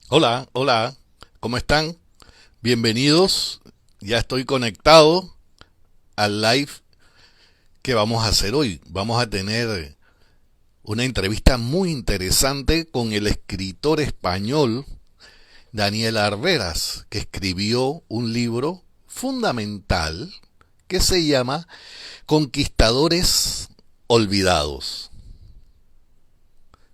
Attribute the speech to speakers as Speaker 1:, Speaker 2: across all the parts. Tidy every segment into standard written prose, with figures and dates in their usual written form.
Speaker 1: Hola, hola, ¿cómo están? Bienvenidos, ya estoy conectado al live que vamos a hacer hoy. Vamos a tener una entrevista muy interesante con el escritor español Daniel Arberas, que escribió un libro fundamental que se llama Conquistadores Olvidados.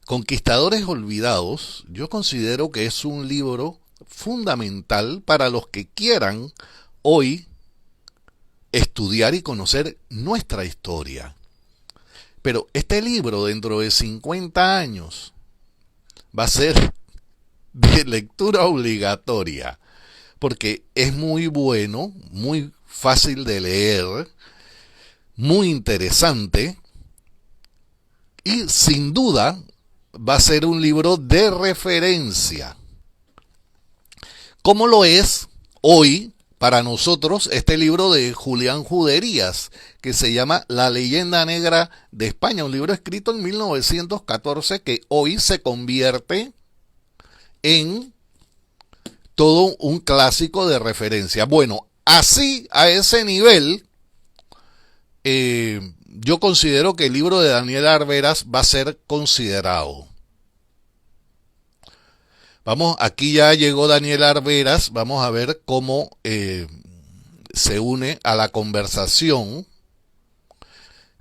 Speaker 1: Conquistadores Olvidados, yo considero que es un libro fundamental para los que quieran hoy estudiar y conocer nuestra historia. Pero este libro dentro de 50 años va a ser de lectura obligatoria, porque es muy bueno, muy fácil de leer, muy interesante y sin duda va a ser un libro de referencia. ¿Cómo lo es hoy para nosotros este libro de Julián Juderías, que se llama La leyenda negra de España, un libro escrito en 1914 que hoy se convierte en todo un clásico de referencia? Bueno, así, a ese nivel, yo considero que el libro de Daniel Arberas va a ser considerado. Vamos, aquí ya llegó Daniel Arberas, vamos a ver cómo se une a la conversación.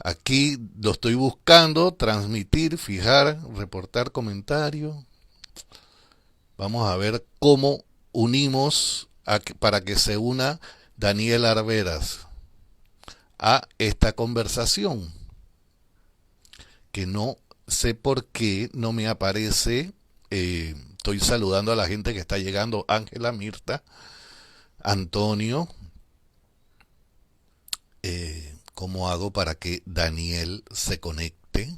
Speaker 1: Aquí lo estoy buscando, transmitir, fijar, reportar comentario. Vamos a ver cómo unimos para que se una Daniel Arberas a esta conversación, que no sé por qué no me aparece. Estoy saludando a la gente que está llegando: Ángela, Mirta, Antonio. ¿Cómo hago para que Daniel se conecte?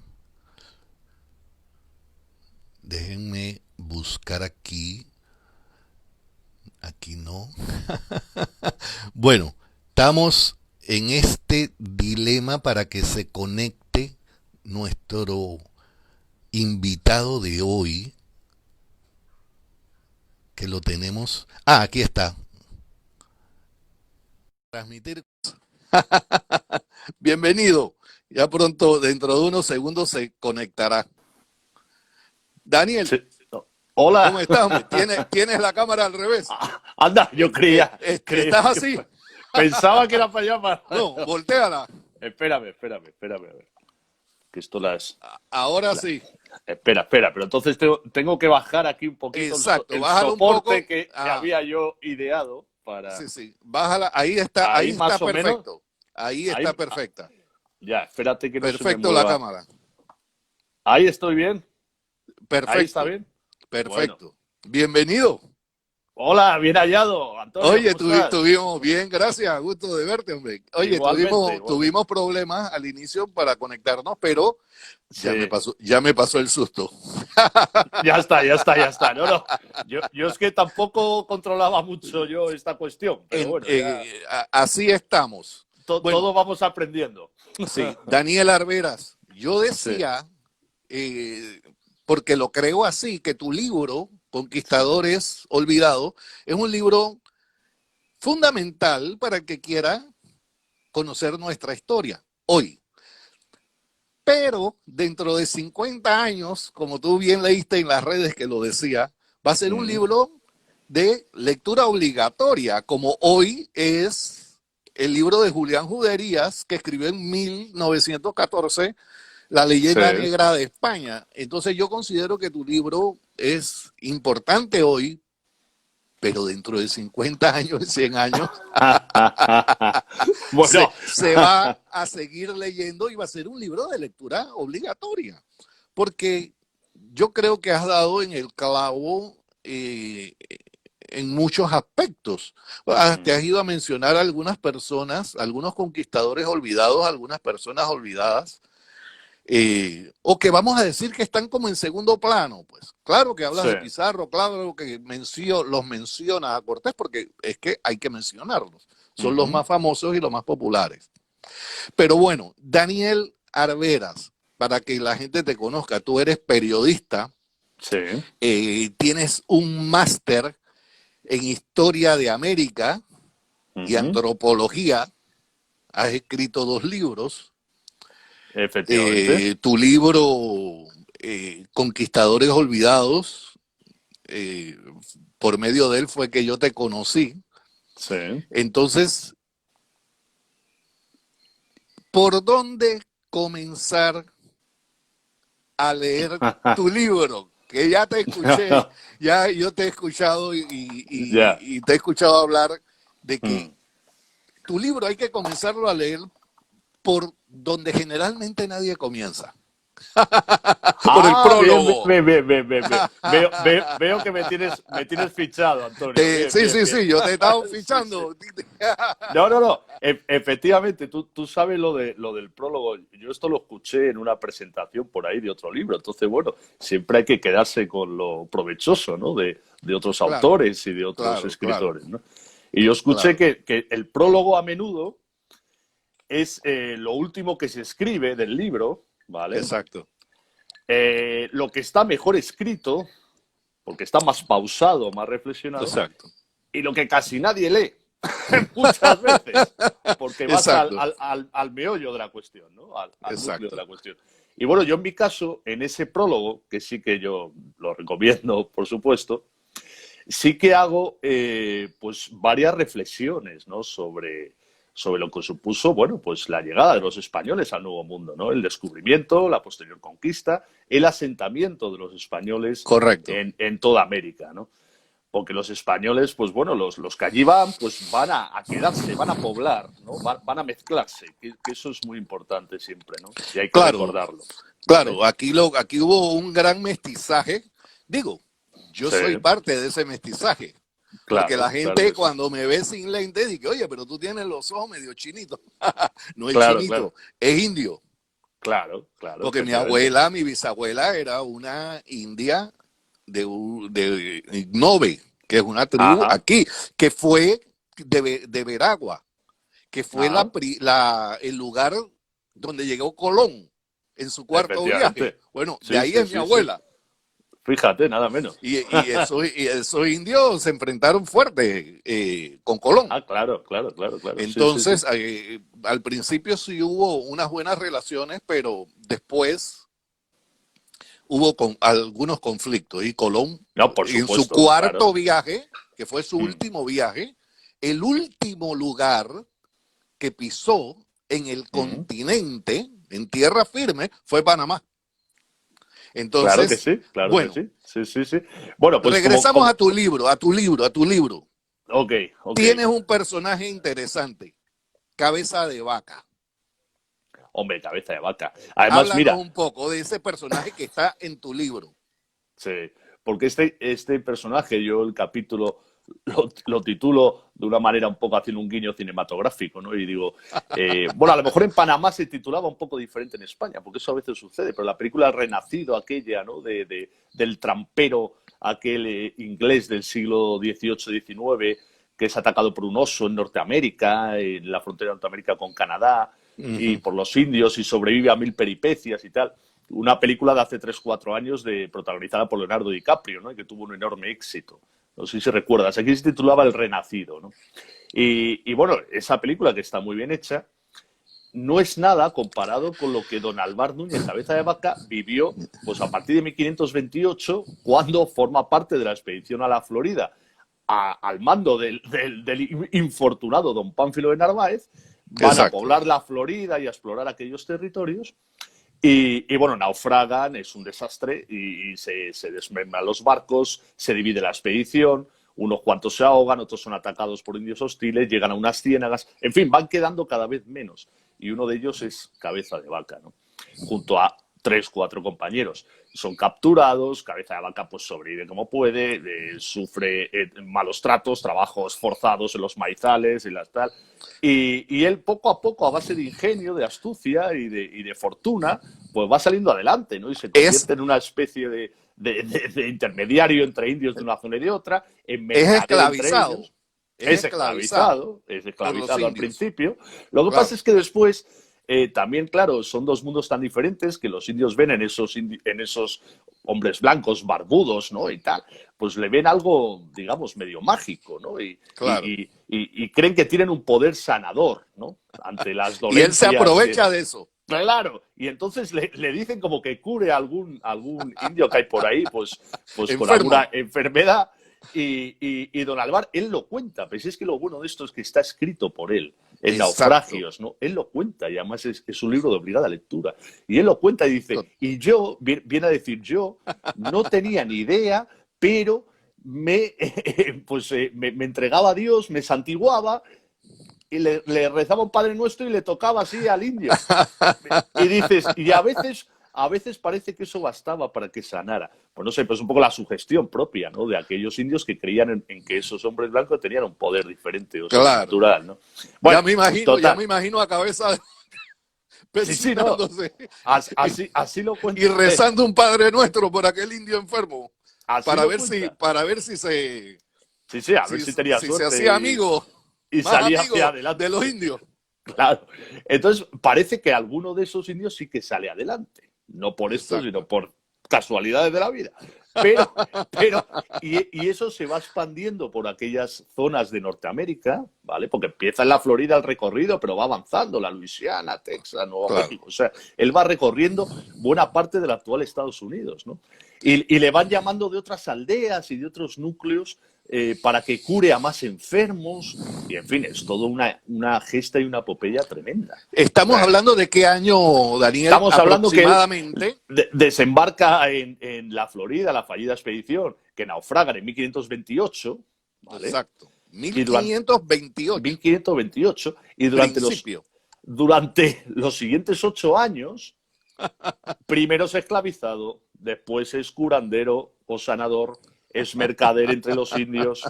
Speaker 1: Déjenme buscar aquí. Aquí no. Bueno, estamos en este dilema para que se conecte nuestro invitado de hoy, que lo tenemos. Ah, aquí está. Transmitir. Bienvenido. Ya pronto, dentro de unos segundos, se conectará. Daniel,
Speaker 2: Sí. Hola.
Speaker 1: ¿cómo estás? ¿Tienes la cámara al revés?
Speaker 2: Anda, yo creía
Speaker 1: ¿Estás así?
Speaker 2: pensaba que era para allá.
Speaker 1: No, volteala.
Speaker 2: Espérame. A ver. Que esto las,
Speaker 1: Ahora sí.
Speaker 2: espera. Pero entonces tengo que bajar aquí un poquito
Speaker 1: Exacto.
Speaker 2: el
Speaker 1: Bájalo un
Speaker 2: soporte
Speaker 1: poco.
Speaker 2: que
Speaker 1: Ah,
Speaker 2: había yo ideado para.
Speaker 1: sí, sí. Bájala. Ahí
Speaker 2: Ahí
Speaker 1: está
Speaker 2: más o menos.
Speaker 1: perfecto. Ahí está
Speaker 2: Ahí.
Speaker 1: perfecta.
Speaker 2: Ya, espérate que no se me
Speaker 1: Perfecto la
Speaker 2: mueva.
Speaker 1: cámara.
Speaker 2: Ahí estoy bien. Ahí está
Speaker 1: Perfecto.
Speaker 2: bien. Bueno.
Speaker 1: Perfecto. Bienvenido.
Speaker 2: Hola, bien hallado. Antonio,
Speaker 1: Oye,
Speaker 2: ¿cómo estás?
Speaker 1: tuvimos bien, gracias, gusto de verte, hombre. Oye,
Speaker 2: Igualmente, igualmente.
Speaker 1: tuvimos problemas al inicio para conectarnos, pero
Speaker 2: Sí.
Speaker 1: ya me pasó el susto.
Speaker 2: Ya está. No. Yo es que tampoco controlaba mucho yo esta cuestión, pero bueno, ya
Speaker 1: Así estamos. Bueno,
Speaker 2: todo vamos aprendiendo.
Speaker 1: sí, Daniel Arberas, yo
Speaker 2: Sí.
Speaker 1: decía, eh, porque lo creo así, que tu libro, Conquistadores Olvidados, es un libro fundamental para el que quiera conocer nuestra historia hoy. Pero dentro de 50 años, como tú bien leíste en las redes que lo decía, va a ser un
Speaker 2: Mm.
Speaker 1: libro de lectura obligatoria, como hoy es el libro de Julián Juderías, que escribió en 1914, La
Speaker 2: Sí.
Speaker 1: leyenda negra de España. Entonces yo considero que tu libro es importante hoy, pero dentro de 50 años, 100 años,
Speaker 2: Bueno,
Speaker 1: se va a seguir leyendo y va a ser un libro de lectura obligatoria. Porque yo creo que has dado en el clavo en muchos aspectos. Te has ido a mencionar a algunas personas, algunos conquistadores olvidados, algunas personas olvidadas, o que vamos a decir que están como en segundo plano. Pues claro que hablas
Speaker 2: sí.
Speaker 1: de Pizarro, claro que los mencionas a Cortés, porque es que hay que mencionarlos. Son los
Speaker 2: Ujú.
Speaker 1: más famosos y los más populares. Pero bueno, Daniel Arberas, para que la gente te conozca, tú eres periodista,
Speaker 2: Sí.
Speaker 1: Tienes un máster en Historia de América y Antropología. Has escrito 2 libros.
Speaker 2: Efectivamente.
Speaker 1: Tu libro, Conquistadores Olvidados, por medio de él fue que yo te conocí.
Speaker 2: Sí.
Speaker 1: Entonces, ¿por dónde comenzar a leer tu libro? Que ya te escuché, ya yo te he escuchado
Speaker 2: Ya.
Speaker 1: y te he escuchado hablar de que tu libro hay que comenzarlo a leer por donde generalmente nadie comienza. Por el
Speaker 2: Ah, bien,
Speaker 1: prólogo.
Speaker 2: bien, bien, bien, bien, bien. Veo que me tienes fichado, Antonio. Bien,
Speaker 1: Sí,
Speaker 2: bien,
Speaker 1: sí,
Speaker 2: bien.
Speaker 1: sí, yo te he estado
Speaker 2: Sí, sí.
Speaker 1: fichando.
Speaker 2: No, no, no. Efectivamente, tú sabes lo del prólogo. Yo esto lo escuché en una presentación por ahí de otro libro. Entonces, bueno, siempre hay que quedarse con lo provechoso, ¿no? De otros
Speaker 1: Claro,
Speaker 2: autores y de otros
Speaker 1: claro, claro,
Speaker 2: escritores, ¿no? Y yo escuché
Speaker 1: claro.
Speaker 2: que el prólogo a menudo es lo último que se escribe del libro, ¿vale?
Speaker 1: Exacto,
Speaker 2: Lo que está mejor escrito, porque está más pausado, más reflexionado,
Speaker 1: exacto,
Speaker 2: y lo que casi nadie lee muchas veces, porque vas
Speaker 1: exacto,
Speaker 2: al meollo de la cuestión, ¿no? Al núcleo de
Speaker 1: exacto.
Speaker 2: la cuestión. Y bueno, yo en mi caso, en ese prólogo, que sí que yo lo recomiendo, por supuesto, sí que hago pues varias reflexiones, ¿no? sobre lo que supuso, bueno, pues la llegada de los españoles al Nuevo Mundo, ¿no? El descubrimiento, la posterior conquista, el asentamiento de los españoles
Speaker 1: Correcto.
Speaker 2: en toda América, ¿no? Porque los españoles, pues bueno, los que allí van, pues van a quedarse, van a poblar, ¿no? Van a mezclarse, que eso es muy importante siempre, ¿no? Y hay que
Speaker 1: Claro,
Speaker 2: recordarlo, ¿vale?
Speaker 1: claro, aquí hubo un gran mestizaje. Digo, yo
Speaker 2: Sí,
Speaker 1: soy parte de ese mestizaje. Porque la
Speaker 2: claro, claro
Speaker 1: gente
Speaker 2: que sí.
Speaker 1: cuando me ve sin lente dice, oye, pero tú tienes los ojos medio chinitos. No es
Speaker 2: Claro, claro,
Speaker 1: chinito, es indio.
Speaker 2: claro, claro,
Speaker 1: Porque mi
Speaker 2: efectivamente.
Speaker 1: abuela, mi bisabuela era una india de Nove, que es una tribu
Speaker 2: Ajá,
Speaker 1: aquí, que fue de Veragua, que fue
Speaker 2: ajá,
Speaker 1: el lugar donde llegó Colón en su cuarto viaje.
Speaker 2: efectivamente.
Speaker 1: Bueno, de
Speaker 2: Sí,
Speaker 1: ahí
Speaker 2: sí,
Speaker 1: es mi
Speaker 2: sí, sí.
Speaker 1: abuela.
Speaker 2: Fíjate, nada menos.
Speaker 1: Y esos indios se enfrentaron fuerte con Colón.
Speaker 2: Ah, claro, claro, claro, claro. Sí, sí, sí.
Speaker 1: Entonces, al principio sí hubo unas buenas relaciones, pero después hubo algunos conflictos. Y Colón,
Speaker 2: No, por
Speaker 1: en su
Speaker 2: supuesto, claro.
Speaker 1: cuarto viaje, que fue su último viaje, el último lugar que pisó en el continente, en tierra firme, fue Panamá.
Speaker 2: Claro que
Speaker 1: Entonces,
Speaker 2: sí, claro que
Speaker 1: bueno,
Speaker 2: sí. Sí, sí, sí. Bueno, pues
Speaker 1: regresamos a tu libro, a tu libro, a tu libro.
Speaker 2: Ok, ok.
Speaker 1: Tienes un personaje interesante, Cabeza de Vaca.
Speaker 2: Hombre, cabeza de vaca. Además,
Speaker 1: Háblanos
Speaker 2: mira,
Speaker 1: un poco de ese personaje que está en tu libro.
Speaker 2: sí, porque este personaje, yo el capítulo lo titulo de una manera un poco haciendo un guiño cinematográfico, ¿no? Y digo, bueno, a lo mejor en Panamá se titulaba un poco diferente en España, porque eso a veces sucede, pero la película Renacido, aquella, ¿no? Del trampero, aquel inglés del siglo XVIII-XIX, que es atacado por un oso en Norteamérica, en la frontera de Norteamérica con Canadá,
Speaker 1: Uh
Speaker 2: y
Speaker 1: -huh.
Speaker 2: por los indios, y sobrevive a 1000 peripecias y tal. Una película de hace 3 4 años protagonizada por Leonardo DiCaprio, ¿no? Y que tuvo un enorme éxito. No sé si recuerdas. Aquí se titulaba El Renacido, ¿no? Y bueno, esa película, que está muy bien hecha, no es nada comparado con lo que don Alvar Núñez Cabeza de Vaca vivió pues a partir de 1528, cuando forma parte de la expedición a la Florida al mando del infortunado don Pánfilo de Narváez. Van a
Speaker 1: Exacto.
Speaker 2: poblar la Florida y a explorar aquellos territorios. Y bueno, naufragan, es un desastre y se desmembran los barcos, se divide la expedición, unos cuantos se ahogan, otros son atacados por indios hostiles, llegan a unas ciénagas, en fin, van quedando cada vez menos. Y uno de ellos es Cabeza de Vaca, ¿no? Junto a 3 4 compañeros. Son capturados, Cabeza de Vaca pues sobrevive como puede, sufre malos tratos, trabajos forzados en los maizales y las tal. Y él poco a poco, a base de ingenio, de astucia y de fortuna, pues va saliendo adelante, ¿no? Y se
Speaker 1: Es,
Speaker 2: convierte en una especie de intermediario entre indios de una zona y de otra, en
Speaker 1: es
Speaker 2: mercader entre
Speaker 1: esclavizado.
Speaker 2: ellos.
Speaker 1: Es esclavizado
Speaker 2: Es
Speaker 1: por los
Speaker 2: esclavizado al
Speaker 1: indios.
Speaker 2: principio. Lo que pasa
Speaker 1: Claro.
Speaker 2: es que después también, claro, son dos mundos tan diferentes que los indios ven en esos hombres blancos barbudos, ¿no? Y tal, pues le ven algo, digamos, medio mágico, ¿no?
Speaker 1: Claro.
Speaker 2: Y creen que tienen un poder sanador, ¿no? Ante las
Speaker 1: Y él se
Speaker 2: dolencias.
Speaker 1: aprovecha de eso.
Speaker 2: Claro, y entonces le dicen como que cure a algún indio que hay por ahí, pues con
Speaker 1: Enfermo.
Speaker 2: alguna enfermedad. Y don Alvar, él lo cuenta, pero si es que lo bueno de esto es que está escrito por él, en
Speaker 1: Exacto.
Speaker 2: Naufragios, ¿no? Él lo cuenta y además es un libro de obligada lectura. Y él lo cuenta y dice, y yo, viene a decir, yo no tenía ni idea, pero me entregaba a Dios, me santiguaba y le rezaba un Padre Nuestro y le tocaba así al indio. Y dices, y a veces parece que eso bastaba para que sanara. Pues no sé, pues un poco la sugestión propia, ¿no? De aquellos indios que creían en que esos hombres blancos tenían un poder diferente o
Speaker 1: Claro.
Speaker 2: sobrenatural, ¿no? Bueno,
Speaker 1: Ya
Speaker 2: total.
Speaker 1: me imagino a cabeza
Speaker 2: Sí, no.
Speaker 1: persignándose
Speaker 2: Así lo
Speaker 1: y
Speaker 2: cuenta él.
Speaker 1: rezando un Padre Nuestro por aquel indio enfermo
Speaker 2: Así lo cuenta.
Speaker 1: para ver si se
Speaker 2: Sí, a ver si tenía
Speaker 1: si se
Speaker 2: suerte
Speaker 1: hacía amigo,
Speaker 2: y
Speaker 1: más
Speaker 2: salía hacia
Speaker 1: amigo de
Speaker 2: adelante.
Speaker 1: los indios.
Speaker 2: Claro. Entonces, parece que alguno de esos indios sí que sale adelante. No por esto, sino
Speaker 1: Exacto.
Speaker 2: por casualidades de la vida. Pero, y eso se va expandiendo por aquellas zonas de Norteamérica, ¿vale? Porque empieza en la Florida el recorrido, pero va avanzando, la Luisiana, Texas, Nuevo
Speaker 1: Claro.
Speaker 2: México. O sea, él va recorriendo buena parte del actual Estados Unidos, ¿no? Y le van llamando de otras aldeas y de otros núcleos para que cure a más enfermos. Y, en fin, es todo una gesta y una epopeya tremenda. O
Speaker 1: Estamos
Speaker 2: sea,
Speaker 1: hablando de qué año, Daniel,
Speaker 2: estamos hablando que él
Speaker 1: aproximadamente.
Speaker 2: desembarca en la Florida, la fallida expedición, que naufragan en 1528, ¿vale?
Speaker 1: Exacto.
Speaker 2: Y durante
Speaker 1: 1528.
Speaker 2: 1528, y
Speaker 1: Principio.
Speaker 2: durante los siguientes 8 años, primero es esclavizado, después es curandero o sanador, es mercader entre los indios,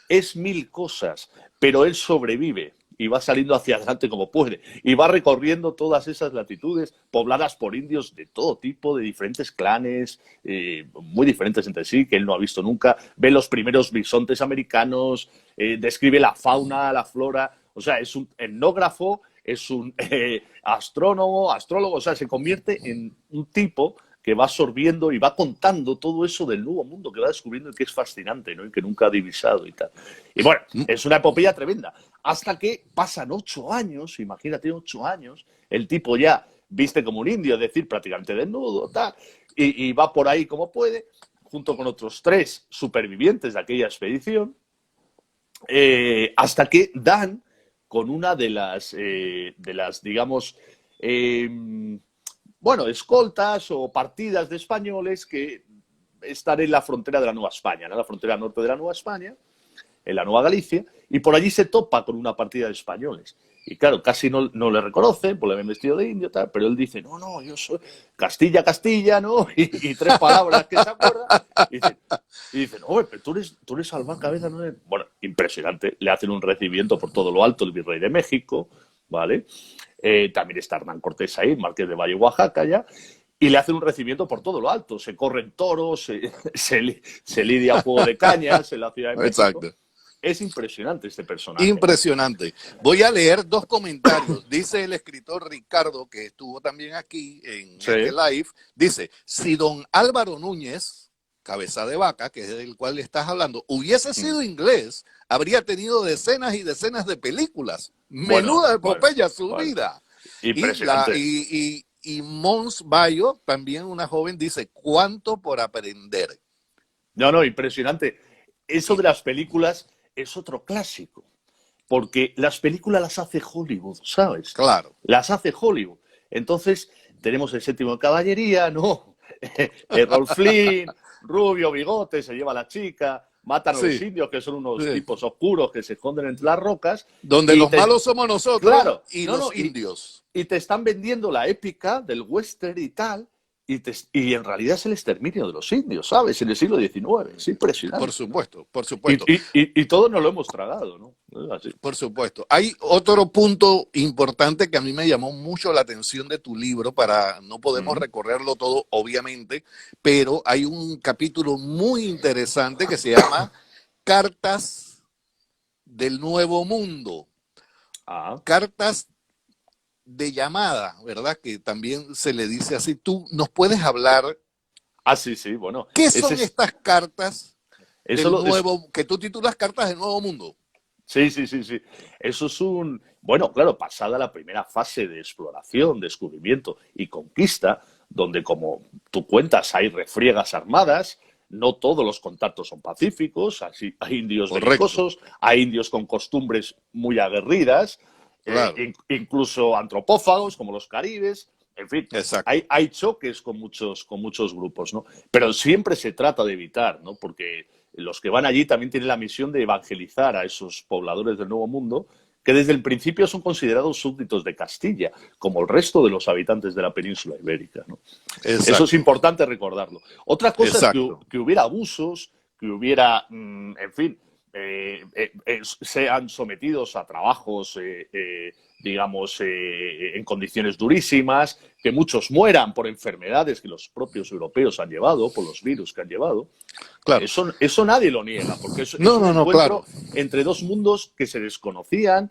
Speaker 2: es mil cosas, pero él sobrevive y va saliendo hacia adelante como puede y va recorriendo todas esas latitudes pobladas por indios de todo tipo, de diferentes clanes, muy diferentes entre sí, que él no ha visto nunca, ve los primeros bisontes americanos, describe la fauna, la flora, o sea, es un etnógrafo, es un astrólogo, o sea, se convierte en un tipo que va absorbiendo y va contando todo eso del nuevo mundo que va descubriendo y que es fascinante, ¿no? Y que nunca ha divisado y tal. Y bueno, es una epopeya tremenda. Hasta que pasan 8 años, imagínate 8 años, el tipo ya viste como un indio, es decir, prácticamente desnudo, tal, y va por ahí como puede, junto con otros 3 supervivientes de aquella expedición, hasta que dan con una de las digamos, bueno, escoltas o partidas de españoles que están en la frontera de la Nueva España, ¿no? La frontera norte de la Nueva España, en la Nueva Galicia, y por allí se topa con una partida de españoles. Y claro, casi no le reconocen, pues le ven vestido de indio, tal, pero él dice, no, yo soy Castilla, Castilla, ¿no? Y 3 palabras que se acuerdan. Y dicen, oye, pero tú eres Alvar Cabeza, ¿no? Bueno, impresionante. Le hacen un recibimiento por todo lo alto el virrey de México, ¿vale? También está Hernán Cortés ahí, Marqués de Valle, Oaxaca, ya. Y le hacen un recibimiento por todo lo alto. Se corren toros, se lidia fuego de cañas en la Ciudad de México.
Speaker 1: Exacto.
Speaker 2: Es impresionante este personaje.
Speaker 1: Impresionante. Voy a leer 2 comentarios. Dice el escritor Ricardo, que estuvo también aquí en este live, dice, si don Álvaro Núñez, cabeza de vaca, que es del cual estás hablando, hubiese sido inglés, habría tenido decenas y decenas de películas. Menuda epopeya su vida.
Speaker 2: Impresionante.
Speaker 1: Y Mons Bayo, también una joven, dice, ¿cuánto por aprender?
Speaker 2: No, impresionante. Eso de las películas es otro clásico, porque las películas las hace Hollywood, ¿sabes?
Speaker 1: Claro.
Speaker 2: Las hace Hollywood. Entonces, tenemos el Séptimo de Caballería, ¿no? Errol Flynn, rubio, bigote, se lleva a la chica, matan a los indios, que son unos tipos oscuros que se esconden entre las rocas.
Speaker 1: Donde los malos somos nosotros,
Speaker 2: claro,
Speaker 1: y los indios.
Speaker 2: Y te están vendiendo la épica del western y tal, y en realidad es el exterminio de los indios, ¿sabes? En el siglo XIX. Es impresionante.
Speaker 1: Por supuesto, por supuesto.
Speaker 2: Y todos nos lo hemos tragado, ¿no? Así.
Speaker 1: Por supuesto. Hay otro punto importante que a mí me llamó mucho la atención de tu libro, no podemos recorrerlo todo, obviamente, pero hay un capítulo muy interesante que se llama Cartas del Nuevo Mundo. Cartas de llamada, ¿verdad? Que también se le dice así. ¿Tú nos puedes hablar
Speaker 2: Ah, sí, sí, bueno.
Speaker 1: qué
Speaker 2: Ese
Speaker 1: son
Speaker 2: es,
Speaker 1: estas cartas
Speaker 2: eso
Speaker 1: del
Speaker 2: lo, es,
Speaker 1: nuevo, que tú titulas Cartas del Nuevo Mundo?
Speaker 2: sí, sí, sí, sí. Eso es un... Bueno, claro, pasada la primera fase de exploración, descubrimiento y conquista, donde como tú cuentas hay refriegas armadas, no todos los contactos son pacíficos, así, hay indios
Speaker 1: Correcto,
Speaker 2: belicosos, hay indios con costumbres muy aguerridas,
Speaker 1: claro,
Speaker 2: incluso antropófagos como los caribes, en fin,
Speaker 1: exacto.
Speaker 2: hay choques con muchos grupos, ¿no? Pero siempre se trata de evitar, ¿no? Porque los que van allí también tienen la misión de evangelizar a esos pobladores del Nuevo Mundo que desde el principio son considerados súbditos de Castilla, como el resto de los habitantes de la península ibérica, ¿no? Eso es
Speaker 1: Exacto,
Speaker 2: importante recordarlo. Otra cosa es
Speaker 1: exacto,
Speaker 2: que hubiera abusos, que hubiera, en fin, sean sometidos a trabajos, digamos, en condiciones durísimas, que muchos mueran por enfermedades que los propios europeos han llevado, por los virus que han llevado.
Speaker 1: claro.
Speaker 2: Eso nadie lo niega, porque es
Speaker 1: No,
Speaker 2: un
Speaker 1: no, no,
Speaker 2: encuentro
Speaker 1: claro.
Speaker 2: entre dos mundos que se desconocían,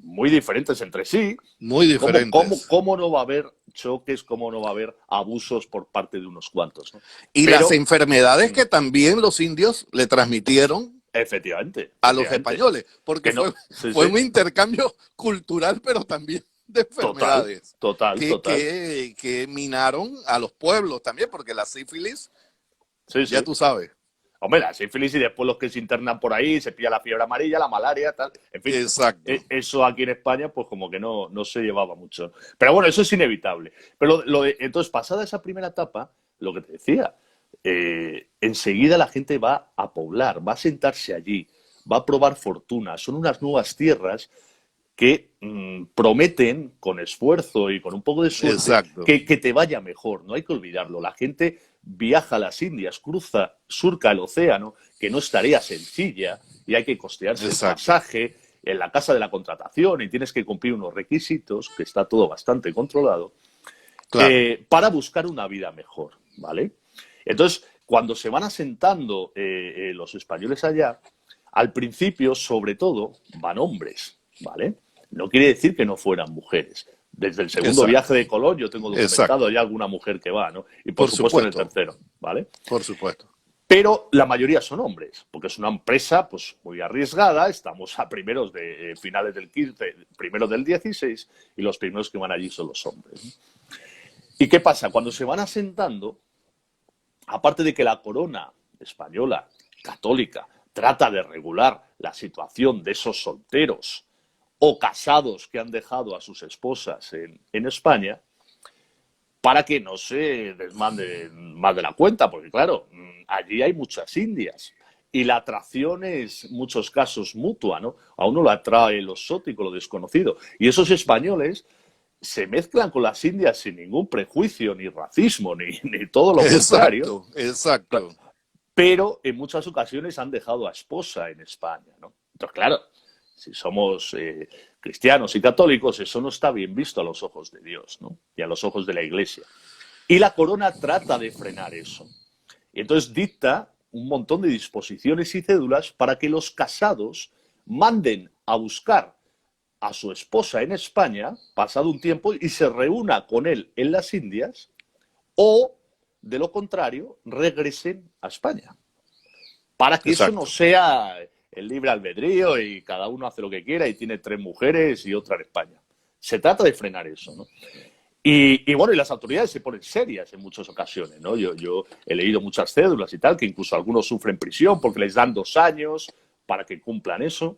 Speaker 2: muy diferentes entre sí.
Speaker 1: Muy diferentes.
Speaker 2: ¿Cómo no va a haber choques, cómo no va a haber abusos por parte de unos cuantos? ¿No?
Speaker 1: Y las
Speaker 2: Pero,
Speaker 1: enfermedades que también los indios le transmitieron
Speaker 2: efectivamente,
Speaker 1: a los
Speaker 2: efectivamente,
Speaker 1: españoles, porque
Speaker 2: que no,
Speaker 1: fue,
Speaker 2: sí,
Speaker 1: fue
Speaker 2: sí,
Speaker 1: un intercambio cultural, pero también de
Speaker 2: total,
Speaker 1: enfermedades
Speaker 2: total, total,
Speaker 1: que minaron a los pueblos también, porque la sífilis,
Speaker 2: sí,
Speaker 1: ya
Speaker 2: sí.
Speaker 1: tú sabes.
Speaker 2: Hombre, la sífilis y después los que se internan por ahí, se pilla la fiebre amarilla, la malaria, tal. En fin,
Speaker 1: Exacto.
Speaker 2: eso aquí en España, pues como que no se llevaba mucho. Pero bueno, eso es inevitable. Pero entonces, pasada esa primera etapa, lo que te decía, enseguida la gente va a poblar, va a sentarse allí, va a probar fortuna. Son unas nuevas tierras que prometen con esfuerzo y con un poco de suerte
Speaker 1: Exacto.
Speaker 2: que te vaya mejor. No hay que olvidarlo. La gente viaja a las Indias, surca el océano, que no es tarea sencilla y hay que costearse el
Speaker 1: Exacto.
Speaker 2: pasaje en la casa de la contratación y tienes que cumplir unos requisitos, que está todo bastante controlado,
Speaker 1: Claro.
Speaker 2: para buscar una vida mejor, ¿vale? Entonces, cuando se van asentando los españoles allá, al principio, sobre todo, van hombres, ¿vale? No quiere decir que no fueran mujeres. Desde el segundo viaje
Speaker 1: Exacto.
Speaker 2: de Colón yo tengo documentado
Speaker 1: Exacto.
Speaker 2: ya alguna mujer que va, ¿no? Y por
Speaker 1: Por
Speaker 2: supuesto en el
Speaker 1: supuesto.
Speaker 2: tercero, ¿vale?
Speaker 1: Por supuesto.
Speaker 2: Pero la mayoría son hombres, porque es una empresa pues muy arriesgada, estamos a primeros de finales del 15, primeros del 16 y los primeros que van allí son los hombres, ¿no? ¿Y qué pasa? Cuando se van asentando, aparte de que la corona española católica trata de regular la situación de esos solteros o casados que han dejado a sus esposas en España, para que no se desmanden más de la cuenta, porque claro, allí hay muchas indias y la atracción es en muchos casos mutua, ¿no? A uno lo atrae lo exótico, lo desconocido. Y esos españoles se mezclan con las indias sin ningún prejuicio, ni racismo, ni todo lo contrario,
Speaker 1: Exacto. Exacto.
Speaker 2: pero en muchas ocasiones han dejado a esposa en España, ¿no? Entonces, claro, si somos cristianos y católicos, eso no está bien visto a los ojos de Dios, ¿no? Y a los ojos de la Iglesia. Y la corona trata de frenar eso. Y entonces dicta un montón de disposiciones y cédulas para que los casados manden a buscar a su esposa en España, pasado un tiempo, y se reúna con él en las Indias, o, de lo contrario, regresen a España. Para que eso no
Speaker 1: Exacto.
Speaker 2: sea el libre albedrío y cada uno hace lo que quiera y tiene 3 mujeres y otra en España. Se trata de frenar eso, ¿no? Y bueno, y las autoridades se ponen serias en muchas ocasiones, ¿no? Yo he leído muchas cédulas y tal, que incluso algunos sufren prisión porque les dan 2 años para que cumplan eso,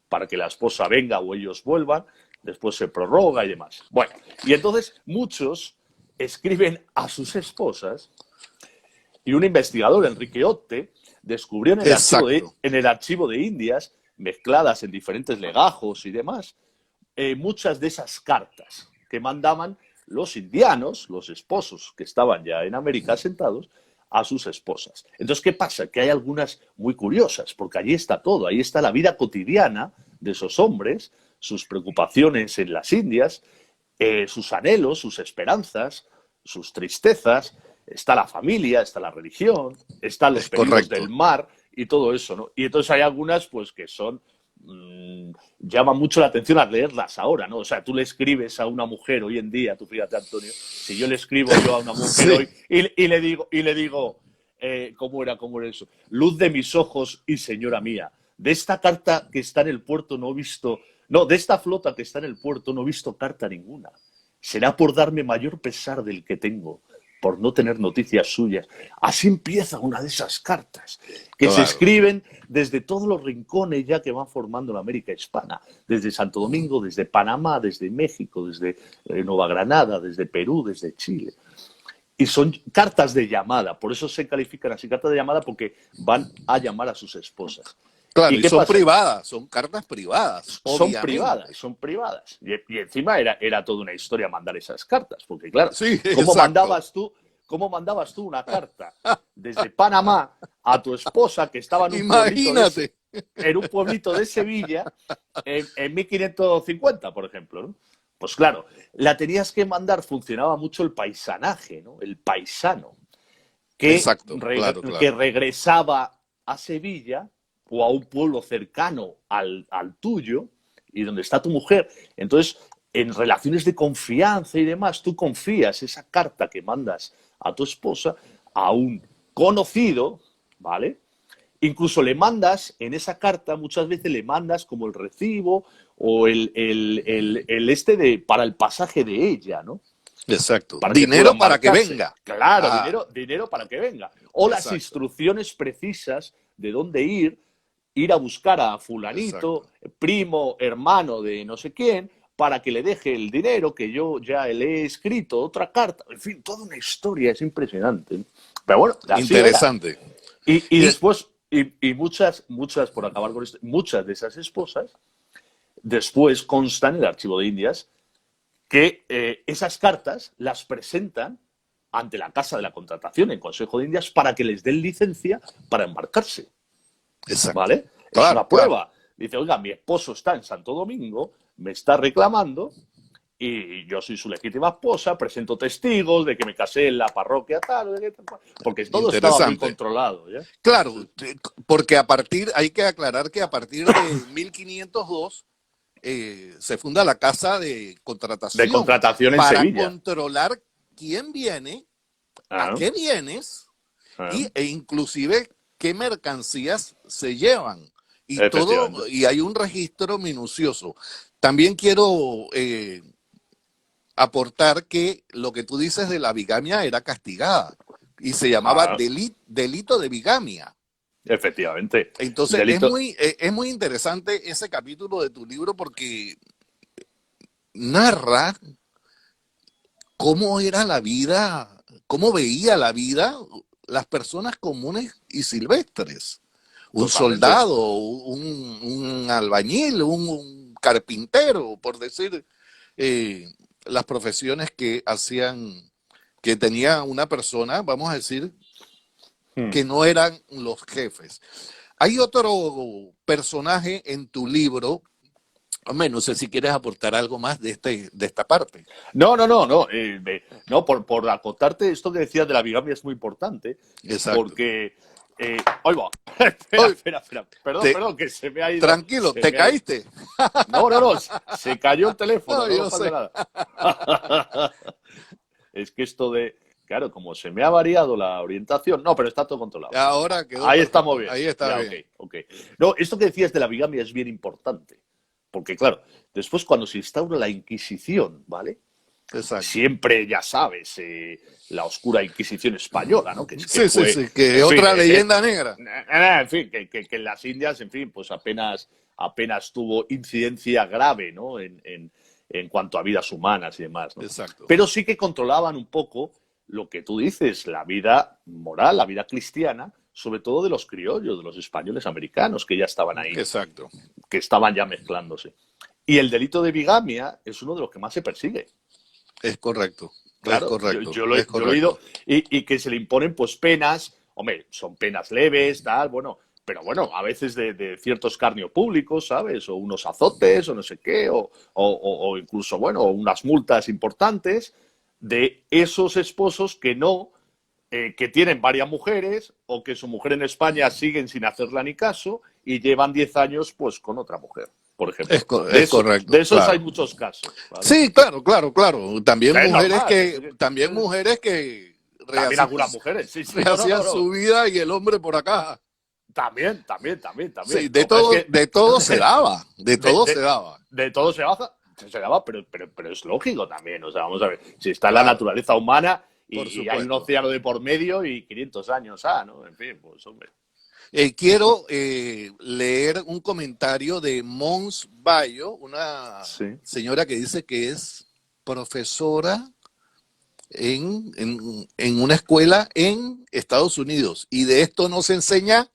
Speaker 2: para que la esposa venga o ellos vuelvan, después se prorroga y demás. Bueno, y entonces muchos escriben a sus esposas y un investigador, Enrique Otte, descubrió
Speaker 1: Exacto.
Speaker 2: en el archivo de Indias, mezcladas en diferentes legajos y demás, muchas de esas cartas que mandaban los indianos, los esposos que estaban ya en América sentados, a sus esposas. Entonces, ¿qué pasa? Que hay algunas muy curiosas, porque allí está todo, ahí está la vida cotidiana de esos hombres, sus preocupaciones en las Indias, sus anhelos, sus esperanzas, sus tristezas, está la familia, está la religión, están los
Speaker 1: Es
Speaker 2: peligros del
Speaker 1: correcto.
Speaker 2: mar y todo eso, ¿no? Y entonces hay algunas, pues, que son llama mucho la atención al leerlas ahora, ¿no? O sea, tú le escribes a una mujer hoy en día, tú fíjate, Antonio, si yo le escribo yo a una mujer
Speaker 1: Sí,
Speaker 2: hoy y le digo, ¿cómo era eso? Luz de mis ojos y señora mía, de esta carta que está en el puerto no he visto, no, de esta flota que está en el puerto no he visto carta ninguna. Será por darme mayor pesar del que tengo, por no tener noticias suyas. Así empieza una de esas cartas, que se
Speaker 1: claro.
Speaker 2: escriben desde todos los rincones ya que van formando la América hispana, desde Santo Domingo, desde Panamá, desde México, desde Nueva Granada, desde Perú, desde Chile. Y son cartas de llamada, por eso se califican así, cartas de llamada, porque van a llamar a sus esposas.
Speaker 1: Claro,
Speaker 2: ¿Y
Speaker 1: y
Speaker 2: qué
Speaker 1: son
Speaker 2: pasa?
Speaker 1: privadas, son cartas privadas,
Speaker 2: Son privadas,
Speaker 1: obviamente.
Speaker 2: son privadas. Y encima era toda una historia mandar esas cartas, porque claro,
Speaker 1: Sí,
Speaker 2: ¿cómo
Speaker 1: exacto.
Speaker 2: mandabas tú, cómo mandabas tú una carta desde Panamá a tu esposa que estaba
Speaker 1: Imagínate.
Speaker 2: en un pueblito de Sevilla en 1550, por ejemplo, ¿no? Pues claro, la tenías que mandar, funcionaba mucho el paisanaje, ¿no? El paisano,
Speaker 1: Exacto, claro,
Speaker 2: que
Speaker 1: claro.
Speaker 2: regresaba a Sevilla o a un pueblo cercano al tuyo y donde está tu mujer. Entonces, en relaciones de confianza y demás, tú confías esa carta que mandas a tu esposa a un conocido, ¿vale? Incluso le mandas, en esa carta, muchas veces le mandas como el recibo o para el pasaje de ella, ¿no?
Speaker 1: Exacto.
Speaker 2: Para que
Speaker 1: Dinero
Speaker 2: puedan
Speaker 1: para que
Speaker 2: marcarse.
Speaker 1: venga.
Speaker 2: Claro,
Speaker 1: Ah,
Speaker 2: dinero para que venga. O las
Speaker 1: exacto,
Speaker 2: instrucciones precisas de dónde ir a buscar a fulanito,
Speaker 1: exacto.
Speaker 2: primo, hermano de no sé quién, para que le deje el dinero que yo ya le he escrito, otra carta. En fin, toda una historia, es impresionante. Pero bueno, así era.
Speaker 1: Interesante.
Speaker 2: Y
Speaker 1: Y
Speaker 2: después, y muchas, por acabar con esto, muchas de esas esposas, después constan en el archivo de Indias que esas cartas las presentan ante la Casa de la Contratación, en Consejo de Indias, para que les den licencia para embarcarse,
Speaker 1: exacto.
Speaker 2: ¿vale? Es
Speaker 1: Claro,
Speaker 2: una
Speaker 1: claro.
Speaker 2: prueba. Dice, oiga, mi esposo está en Santo Domingo, me está reclamando y yo soy su legítima esposa, presento testigos de que me casé en la parroquia tal, porque todo estaba muy
Speaker 1: Interesante.
Speaker 2: controlado, ¿ya?
Speaker 1: Claro, porque hay que aclarar que a partir de 1502 se funda la Casa de
Speaker 2: De
Speaker 1: Contratación
Speaker 2: contratación en
Speaker 1: para
Speaker 2: Sevilla.
Speaker 1: controlar quién viene, a
Speaker 2: Ah,
Speaker 1: qué vienes
Speaker 2: ah,
Speaker 1: e inclusive qué mercancías se llevan. Y
Speaker 2: efectivamente.
Speaker 1: todo, y hay un registro minucioso. También quiero aportar que lo que tú dices de la bigamia era castigada y se llamaba
Speaker 2: Ah,
Speaker 1: delito de bigamia.
Speaker 2: efectivamente.
Speaker 1: Entonces
Speaker 2: Delito.
Speaker 1: es muy interesante ese capítulo de tu libro porque narra cómo era la vida, cómo veía la vida las personas comunes y silvestres. Un
Speaker 2: Totalmente.
Speaker 1: soldado, un albañil, un carpintero, por decir las profesiones que hacían, que tenía una persona, vamos a decir,
Speaker 2: Hmm.
Speaker 1: que no eran los jefes. Hay otro personaje en tu libro, hombre, no sé si quieres aportar algo más de esta parte.
Speaker 2: No, no, no, no. No, por acotarte, esto que decías de la bigamia es muy importante,
Speaker 1: Exacto.
Speaker 2: porque. ¡Ahí va! Espera,
Speaker 1: Oye,
Speaker 2: espera, espera. Perdón,
Speaker 1: te,
Speaker 2: perdón, que se me ha ido.
Speaker 1: tranquilo,
Speaker 2: Se
Speaker 1: te
Speaker 2: me ha ido.
Speaker 1: caíste.
Speaker 2: No, no, no. Se cayó el teléfono,
Speaker 1: No,
Speaker 2: no
Speaker 1: yo
Speaker 2: nos falta
Speaker 1: sé.
Speaker 2: nada. Es que esto de. Claro, como se me ha variado la orientación. No, pero está todo controlado.
Speaker 1: Ahora quedó
Speaker 2: Ahí estamos
Speaker 1: perfecto.
Speaker 2: bien.
Speaker 1: Ahí está
Speaker 2: Ya, ok,
Speaker 1: bien.
Speaker 2: ok. No, esto que decías de la bigamia es bien importante. Porque, claro, después cuando se instaura la Inquisición, ¿vale?
Speaker 1: Exacto.
Speaker 2: Siempre, ya sabes, la oscura Inquisición española, ¿no? Que
Speaker 1: Sí, sí,
Speaker 2: fue,
Speaker 1: sí, que
Speaker 2: en fin,
Speaker 1: otra leyenda negra.
Speaker 2: en fin, que en las Indias, en fin, pues apenas tuvo incidencia grave, ¿no? En cuanto a vidas humanas y demás, ¿no?
Speaker 1: Exacto.
Speaker 2: Pero sí que controlaban un poco lo que tú dices, la vida moral, la vida cristiana, sobre todo de los criollos, de los españoles americanos que ya estaban ahí,
Speaker 1: Exacto.
Speaker 2: que estaban ya mezclándose. Y el delito de bigamia es uno de los que más se persigue.
Speaker 1: Es correcto. Es
Speaker 2: Claro,
Speaker 1: correcto.
Speaker 2: yo
Speaker 1: Es
Speaker 2: lo he oído
Speaker 1: correcto.
Speaker 2: y que se le imponen pues penas, hombre, son penas leves, tal, bueno, pero bueno, a veces de cierto escarnio público, ¿sabes? O unos azotes o no sé qué, o incluso, bueno, unas multas importantes de esos esposos que no, que tienen varias mujeres o que su mujer en España siguen sin hacerla ni caso y llevan 10 años pues con otra mujer, por ejemplo.
Speaker 1: Es correcto.
Speaker 2: De esos
Speaker 1: claro.
Speaker 2: hay muchos casos. ¿Vale?
Speaker 1: Sí, claro. También
Speaker 2: Es
Speaker 1: mujeres
Speaker 2: normal.
Speaker 1: también mujeres que
Speaker 2: También algunas mujeres, sí, sí,
Speaker 1: rehacían
Speaker 2: no.
Speaker 1: su vida y el hombre por acá.
Speaker 2: También.
Speaker 1: Sí,
Speaker 2: Lo que pasa es que
Speaker 1: de todo se daba,
Speaker 2: de todo se daba, pero es lógico también. O sea, vamos a ver, si está en la
Speaker 1: Claro,
Speaker 2: naturaleza humana
Speaker 1: por
Speaker 2: y hay un
Speaker 1: supuesto.
Speaker 2: océano de por medio y 500 años, ¿no? En fin, pues hombre.
Speaker 1: Quiero leer un comentario de Mons Bayo, una
Speaker 2: Sí.
Speaker 1: señora que dice que es profesora en una escuela en Estados Unidos y de esto no se enseña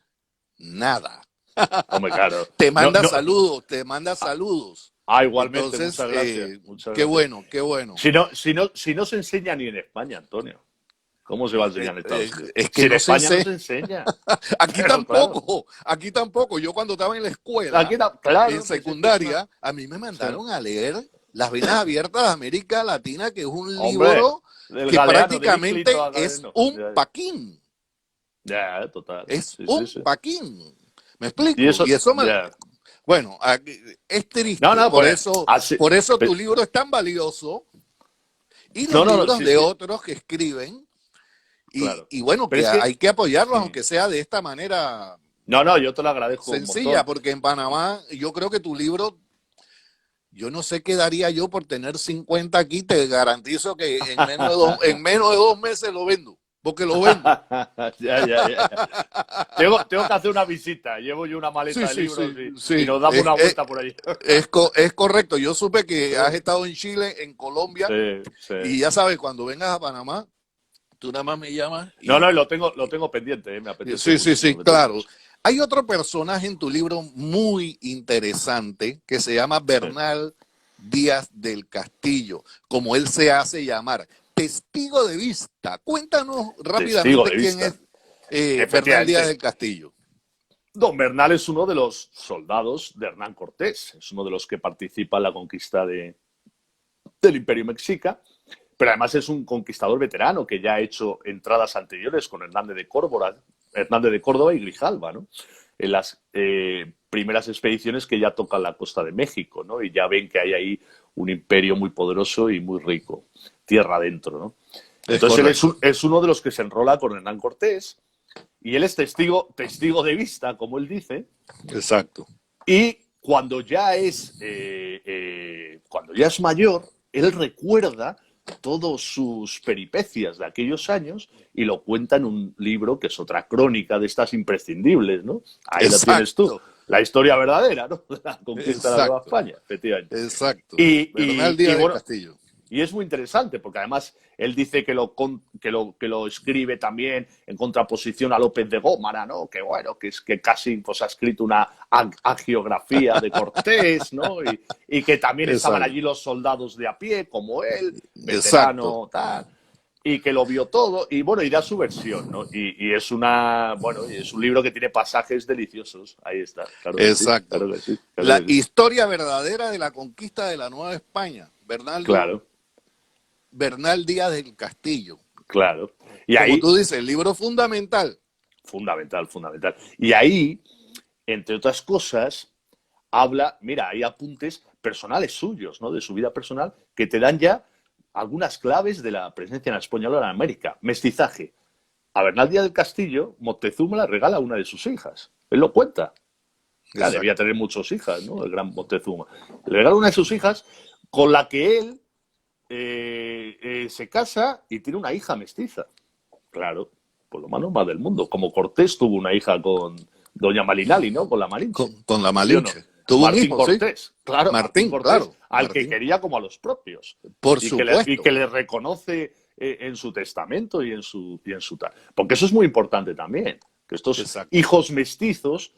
Speaker 1: nada.
Speaker 2: Hombre, claro.
Speaker 1: Te
Speaker 2: No,
Speaker 1: manda
Speaker 2: no.
Speaker 1: saludos, te manda saludos.
Speaker 2: Igualmente,
Speaker 1: Entonces,
Speaker 2: muchas gracias. Muchas
Speaker 1: qué
Speaker 2: gracias.
Speaker 1: bueno, qué bueno.
Speaker 2: Si no se enseña ni en España, Antonio. ¿Cómo se va a enseñar en Estados Unidos?
Speaker 1: Es
Speaker 2: Si
Speaker 1: que
Speaker 2: en
Speaker 1: no se
Speaker 2: España no
Speaker 1: enseña.
Speaker 2: se enseña.
Speaker 1: Aquí
Speaker 2: Pero claro.
Speaker 1: tampoco, aquí tampoco. Yo cuando estaba en la escuela,
Speaker 2: Claro,
Speaker 1: en
Speaker 2: pues es que es una...
Speaker 1: secundaria, a mí me
Speaker 2: Sí.
Speaker 1: mandaron a leer Las Venas Abiertas de América Latina, que es un
Speaker 2: Hombre,
Speaker 1: libro
Speaker 2: del
Speaker 1: que
Speaker 2: Galeano, de
Speaker 1: prácticamente
Speaker 2: Víclito a
Speaker 1: es
Speaker 2: Galeno.
Speaker 1: un
Speaker 2: Ya,
Speaker 1: paquín.
Speaker 2: total.
Speaker 1: Es
Speaker 2: Sí, sí,
Speaker 1: un
Speaker 2: sí.
Speaker 1: paquín. ¿Me
Speaker 2: Y
Speaker 1: explico?
Speaker 2: eso,
Speaker 1: Y eso
Speaker 2: ya.
Speaker 1: bueno, es
Speaker 2: No,
Speaker 1: triste.
Speaker 2: no, pues así.
Speaker 1: Por eso tu libro es tan valioso y los
Speaker 2: No,
Speaker 1: libros
Speaker 2: sí,
Speaker 1: de
Speaker 2: sí,
Speaker 1: otros que escriben.
Speaker 2: claro.
Speaker 1: Y bueno,
Speaker 2: Pero
Speaker 1: que
Speaker 2: es que,
Speaker 1: hay que apoyarlos, aunque sea de esta manera
Speaker 2: no, yo te lo agradezco un
Speaker 1: sencilla,
Speaker 2: montón.
Speaker 1: porque en Panamá yo creo que tu libro, yo no sé qué daría yo por tener 50 aquí, te garantizo que en menos de 2 meses lo vendo, porque lo vendo.
Speaker 2: Ya. Tengo que hacer una visita. Llevo yo una maleta
Speaker 1: Sí,
Speaker 2: de
Speaker 1: sí,
Speaker 2: libros
Speaker 1: sí,
Speaker 2: y
Speaker 1: sí,
Speaker 2: nos damos una vuelta por allí.
Speaker 1: es correcto. Yo supe que has estado en Chile, en Colombia,
Speaker 2: Sí.
Speaker 1: y ya sabes, cuando vengas a Panamá, tú nada más me llamas
Speaker 2: No,
Speaker 1: y...
Speaker 2: lo tengo pendiente, me apetece
Speaker 1: Sí, sí,
Speaker 2: mucho.
Speaker 1: sí, claro. Hay otro personaje en tu libro muy interesante que se llama
Speaker 2: Sí.
Speaker 1: Bernal Díaz del Castillo, como él se hace llamar. Testigo de vista. Cuéntanos
Speaker 2: Testigo
Speaker 1: rápidamente
Speaker 2: de
Speaker 1: quién
Speaker 2: vista.
Speaker 1: es Bernal Díaz
Speaker 2: Efectivamente.
Speaker 1: del Castillo.
Speaker 2: Don Bernal es uno de los soldados de Hernán Cortés. Es uno de los que participa en la conquista del Imperio Mexica. Pero además es un conquistador veterano que ya ha hecho entradas anteriores con Hernández de Córdoba y Grijalva, ¿no? En las primeras expediciones que ya tocan la costa de México, ¿no? Y ya ven que hay ahí un imperio muy poderoso y muy rico, tierra adentro, ¿no? Entonces él es uno de los que se enrola con Hernán Cortés y él es testigo de vista, como él dice.
Speaker 1: Exacto.
Speaker 2: Y cuando ya es mayor, él recuerda todas sus peripecias de aquellos años y lo cuenta en un libro que es otra crónica de estas imprescindibles, ¿no? Ahí la tienes tú, la historia verdadera, ¿no? La conquista de la Nueva España, efectivamente.
Speaker 1: Exacto. Bernal
Speaker 2: Y
Speaker 1: Díaz del
Speaker 2: bueno,
Speaker 1: Castillo.
Speaker 2: y es muy interesante porque además él dice que lo escribe también en contraposición a López de Gómara, ¿no? Que bueno, que es que casi pues, ha escrito una hagiografía de Cortés, ¿no? Y que también estaban allí los soldados de a pie, como él, veterano, tal, y que lo vio todo, y bueno, y da su versión, ¿no? Y es es un libro que tiene pasajes deliciosos. Ahí está, claro que sí,
Speaker 1: Exacto.
Speaker 2: claro que sí.
Speaker 1: La historia verdadera de la conquista de la Nueva España. Bernal Díaz del Castillo.
Speaker 2: Claro. Y
Speaker 1: como
Speaker 2: ahí,
Speaker 1: tú dices, el libro fundamental.
Speaker 2: Fundamental. Y ahí, entre otras cosas, hay apuntes personales suyos, ¿no? De su vida personal, que te dan ya algunas claves de la presencia española en América. Mestizaje. A Bernal Díaz del Castillo, Moctezuma le regala una de sus hijas. Él lo cuenta. Claro, debía tener muchas hijas, ¿no? El gran Moctezuma. Le regala una de sus hijas con la que él se casa y tiene una hija mestiza. Claro, pues lo más normal del mundo. Como Cortés tuvo una hija con doña Malinali, ¿no? Con la Malinche.
Speaker 1: Con la Malinche.
Speaker 2: ¿Sí o no?
Speaker 1: Tuvo
Speaker 2: Martín
Speaker 1: un hijo,
Speaker 2: Cortés.
Speaker 1: ¿sí?
Speaker 2: Claro, Martín Cortés,
Speaker 1: claro.
Speaker 2: al que quería como a los propios.
Speaker 1: Por supuesto.
Speaker 2: Y que le reconoce en su testamento y en su tal. Porque eso es muy importante también. Que estos hijos mestizos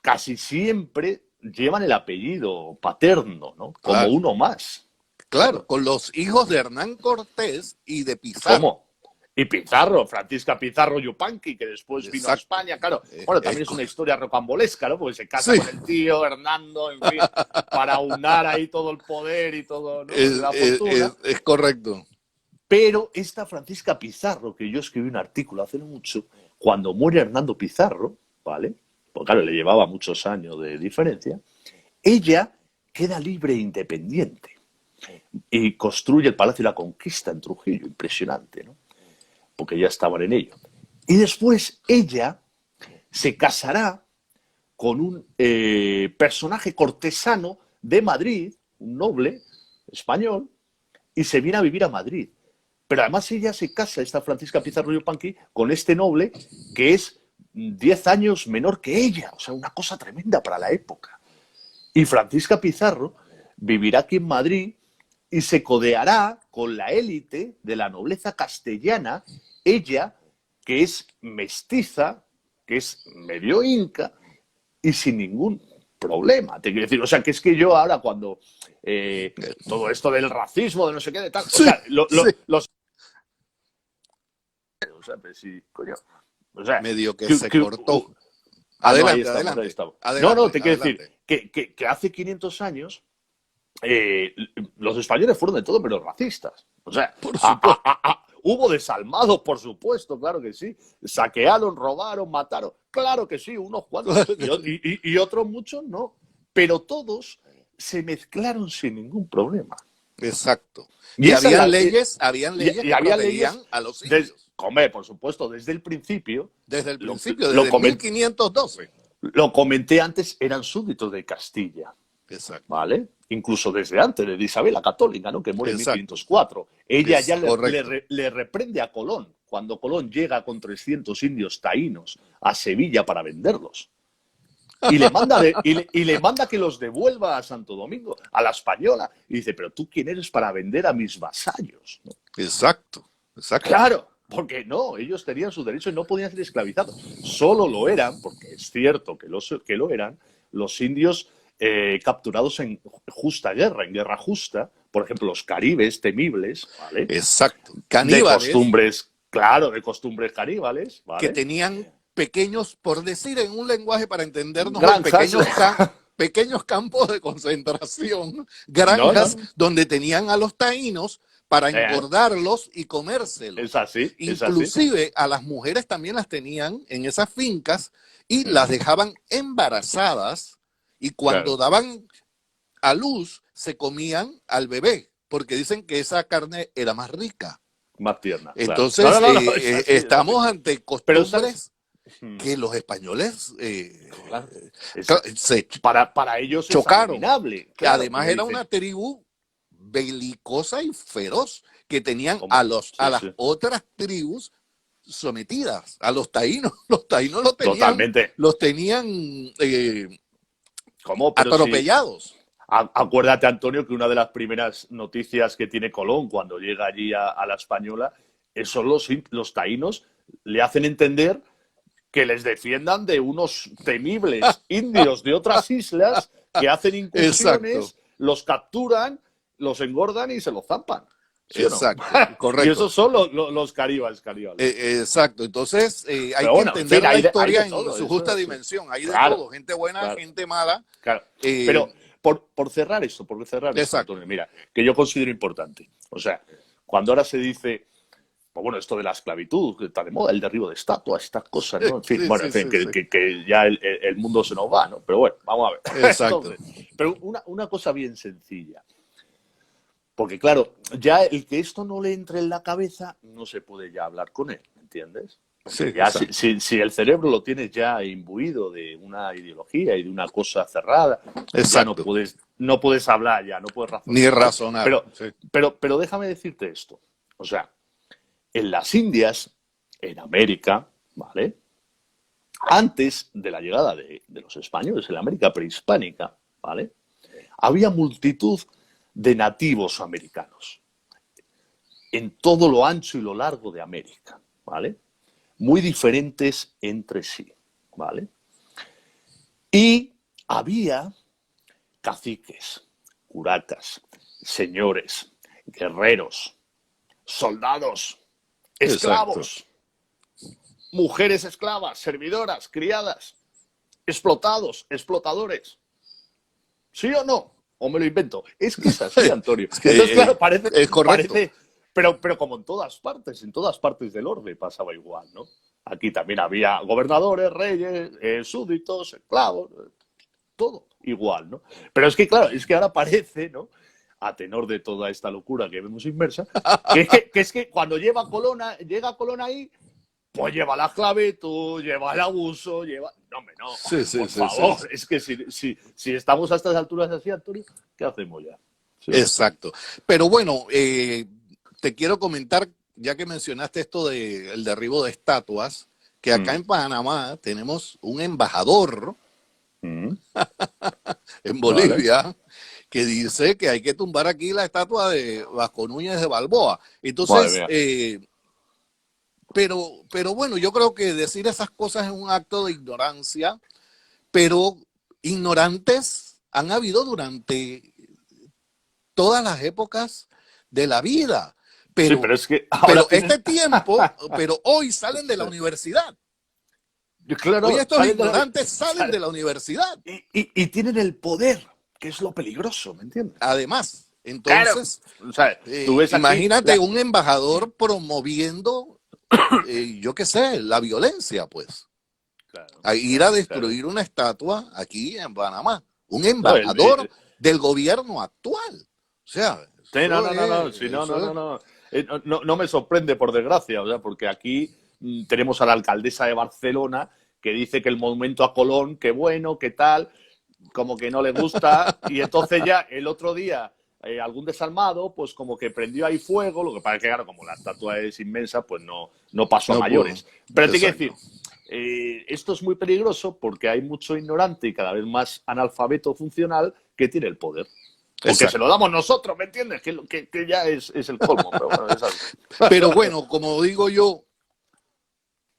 Speaker 2: casi siempre llevan el apellido paterno, ¿no? Como uno más.
Speaker 1: Claro, con los hijos de Hernán Cortés y de Pizarro.
Speaker 2: ¿Cómo? Y Pizarro, Francisca Pizarro Yupanqui, que después vino a España, claro. Bueno, también es una historia rocambolesca, ¿no? Porque se casa con el tío Hernando, en fin, para unar ahí todo el poder y todo, ¿no? La fortuna.
Speaker 1: Es correcto.
Speaker 2: Pero esta Francisca Pizarro, que yo escribí un artículo hace mucho, cuando muere Hernando Pizarro, ¿vale? porque claro, le llevaba muchos años de diferencia, ella queda libre e independiente y construye el Palacio de la Conquista en Trujillo, impresionante, ¿no? Porque ya estaban en ello. Y después ella se casará con un personaje cortesano de Madrid, un noble español, y se viene a vivir a Madrid. Pero además ella se casa, esta Francisca Pizarro Yupanqui, con este noble que es 10 años menor que ella. O sea, una cosa tremenda para la época. Y Francisca Pizarro vivirá aquí en Madrid y se codeará con la élite de la nobleza castellana, ella, que es mestiza, que es medio inca, y sin ningún problema. Te quiero decir, o sea, que es que yo ahora cuando todo esto del racismo, de no sé qué, de tal, o sea, los... O sea, pues sí, coño. O sea,
Speaker 1: medio que se cortó.
Speaker 2: Adelante,
Speaker 1: Adelante,
Speaker 2: no, ahí estamos.
Speaker 1: adelante.
Speaker 2: Te quiero decir que hace 500 años los españoles fueron de todo menos racistas. O sea,
Speaker 1: Por supuesto.
Speaker 2: hubo desalmados, por supuesto, claro que sí. Saquearon, robaron, mataron. Claro que sí, unos cuantos. Y otros muchos no. Pero todos se mezclaron sin ningún problema.
Speaker 1: Exacto.
Speaker 2: Y
Speaker 1: habían leyes que
Speaker 2: había
Speaker 1: protegían
Speaker 2: leyes
Speaker 1: a los indios.
Speaker 2: Por supuesto, desde el principio.
Speaker 1: Desde el principio, desde 1512.
Speaker 2: Lo comenté antes, eran súbditos de Castilla.
Speaker 1: Exacto.
Speaker 2: ¿Vale? Incluso desde antes de Isabel la Católica, ¿no? Que muere en 1504. Ella ya le reprende a Colón cuando Colón llega con 300 indios taínos a Sevilla para venderlos. Y le manda que los devuelva a Santo Domingo, a la española. Y dice, pero ¿tú quién eres para vender a mis vasallos? ¿No?
Speaker 1: Exacto.
Speaker 2: Claro, porque no, ellos tenían su derecho y no podían ser esclavizados. Solo lo eran, porque es cierto que lo eran, los indios capturados en justa guerra, en guerra justa, por ejemplo, los caribes temibles, ¿vale?
Speaker 1: Exacto. Caníbales.
Speaker 2: De costumbres caníbales, ¿vale?
Speaker 1: Que tenían pequeños, por decir en un lenguaje para entendernos, pequeños campos de concentración, granjas, donde tenían a los taínos para engordarlos y comérselos.
Speaker 2: Es así.
Speaker 1: Inclusive a las mujeres también las tenían en esas fincas y las dejaban embarazadas, y cuando daban a luz se comían al bebé, porque dicen que esa carne era más rica.
Speaker 2: Más tierna.
Speaker 1: Entonces, estamos ante costumbres que los españoles
Speaker 2: para ellos
Speaker 1: chocaron.
Speaker 2: Es abominable.
Speaker 1: Claro, además era una tribu belicosa y feroz que tenían a las otras tribus sometidas, a los taínos. Los taínos los tenían,
Speaker 2: totalmente.
Speaker 1: Los tenían atropellados.
Speaker 2: Acuérdate, Antonio, que una de las primeras noticias que tiene Colón cuando llega allí a la Española son los taínos, le hacen entender que les defiendan de unos temibles indios de otras islas que hacen incursiones,
Speaker 1: exacto,
Speaker 2: los capturan, los engordan y se los zampan. ¿Sí
Speaker 1: exacto,
Speaker 2: no?
Speaker 1: correcto.
Speaker 2: Y esos son los caribales.
Speaker 1: Exacto, entonces hay que entender la historia en su justa dimensión. Hay de todo, gente buena, gente mala.
Speaker 2: Claro. Pero por cerrar esto, Antonio, mira, que yo considero importante. O sea, cuando ahora se dice, pues bueno, esto de la esclavitud, que está de moda, el derribo de estatuas, estas cosas, ¿no? En fin, que ya el mundo se nos va, ¿no? Pero bueno, vamos a ver.
Speaker 1: Exacto.
Speaker 2: Entonces, pero una cosa bien sencilla. Porque claro, ya el que esto no le entre en la cabeza, no se puede ya hablar con él, ¿me entiendes?
Speaker 1: Sí,
Speaker 2: ya si el cerebro lo tienes ya imbuido de una ideología y de una cosa cerrada, ya no puedes hablar, ya no puedes razonar.
Speaker 1: Ni razonar.
Speaker 2: Pero déjame decirte esto. O sea, en las Indias, en América, ¿vale? Antes de la llegada de los españoles, en la América prehispánica, ¿vale? Había multitud de nativos americanos en todo lo ancho y lo largo de América, ¿vale? Muy diferentes entre sí, ¿vale? Y había caciques, curacas, señores, guerreros, soldados, esclavos, mujeres esclavas, servidoras, criadas, explotados, explotadores. ¿Sí o no? ¿O me lo invento? Es que es así, Antonio. Entonces, claro,
Speaker 1: es correcto.
Speaker 2: pero como en todas partes del orbe pasaba igual, ¿no? Aquí también había gobernadores, reyes, súbditos, esclavos, todo igual, ¿no? Pero es que, claro, es que ahora parece, ¿no? A tenor de toda esta locura que vemos inmersa, que cuando llega Colón ahí, pues lleva la esclavitud, lleva el abuso, lleva... No, hombre, no,
Speaker 1: Sí, sí,
Speaker 2: por
Speaker 1: sí, sí,
Speaker 2: favor,
Speaker 1: sí.
Speaker 2: es que si estamos a estas alturas así, Antonio, ¿qué hacemos ya? Sí.
Speaker 1: Exacto. Pero bueno, te quiero comentar, ya que mencionaste esto del derribo de estatuas, que acá en Panamá tenemos un embajador
Speaker 2: Mm.
Speaker 1: en
Speaker 2: Vale.
Speaker 1: Bolivia que dice que hay que tumbar aquí la estatua de Vasco Núñez de Balboa.
Speaker 2: Madre
Speaker 1: Entonces,
Speaker 2: mía.
Speaker 1: pero bueno, yo creo que decir esas cosas es un acto de ignorancia, pero ignorantes han habido durante todas las épocas de la vida.
Speaker 2: Sí,
Speaker 1: Pero,
Speaker 2: pero es que ahora
Speaker 1: pero
Speaker 2: tienen...
Speaker 1: este tiempo, pero hoy salen de la
Speaker 2: Sí.
Speaker 1: universidad. Hoy
Speaker 2: Claro,
Speaker 1: estos
Speaker 2: salen de la...
Speaker 1: ignorantes salen de la universidad.
Speaker 2: y tienen el poder, que es lo peligroso, ¿me entiendes?
Speaker 1: Además,
Speaker 2: Claro.
Speaker 1: entonces,
Speaker 2: O sea, tú ves aquí...
Speaker 1: imagínate un embajador promoviendo, yo qué sé, la violencia, pues.
Speaker 2: Claro,
Speaker 1: A ir a
Speaker 2: claro, claro.
Speaker 1: destruir una estatua aquí en Panamá. Un
Speaker 2: No,
Speaker 1: embajador del gobierno actual. O sea,
Speaker 2: sí, no,
Speaker 1: eso
Speaker 2: no, no, no, sí,
Speaker 1: es,
Speaker 2: no, no,
Speaker 1: eso
Speaker 2: no,
Speaker 1: es.
Speaker 2: no. No me sorprende, por desgracia, o sea, porque aquí tenemos a la alcaldesa de Barcelona que dice que el monumento a Colón, que bueno, que tal, como que no le gusta, y entonces ya el otro día algún desalmado, pues como que prendió ahí fuego, lo que pasa es que, claro, como la estatua es inmensa, pues no pasó a
Speaker 1: No puedo.
Speaker 2: mayores. Pero te quiero
Speaker 1: Exacto.
Speaker 2: decir, esto es muy peligroso porque hay mucho ignorante y cada vez más analfabeto funcional que tiene el poder. Porque se lo
Speaker 1: Exacto.
Speaker 2: damos nosotros, ¿me entiendes? Que ya es el colmo, pero bueno, es así.
Speaker 1: Pero bueno, como digo yo,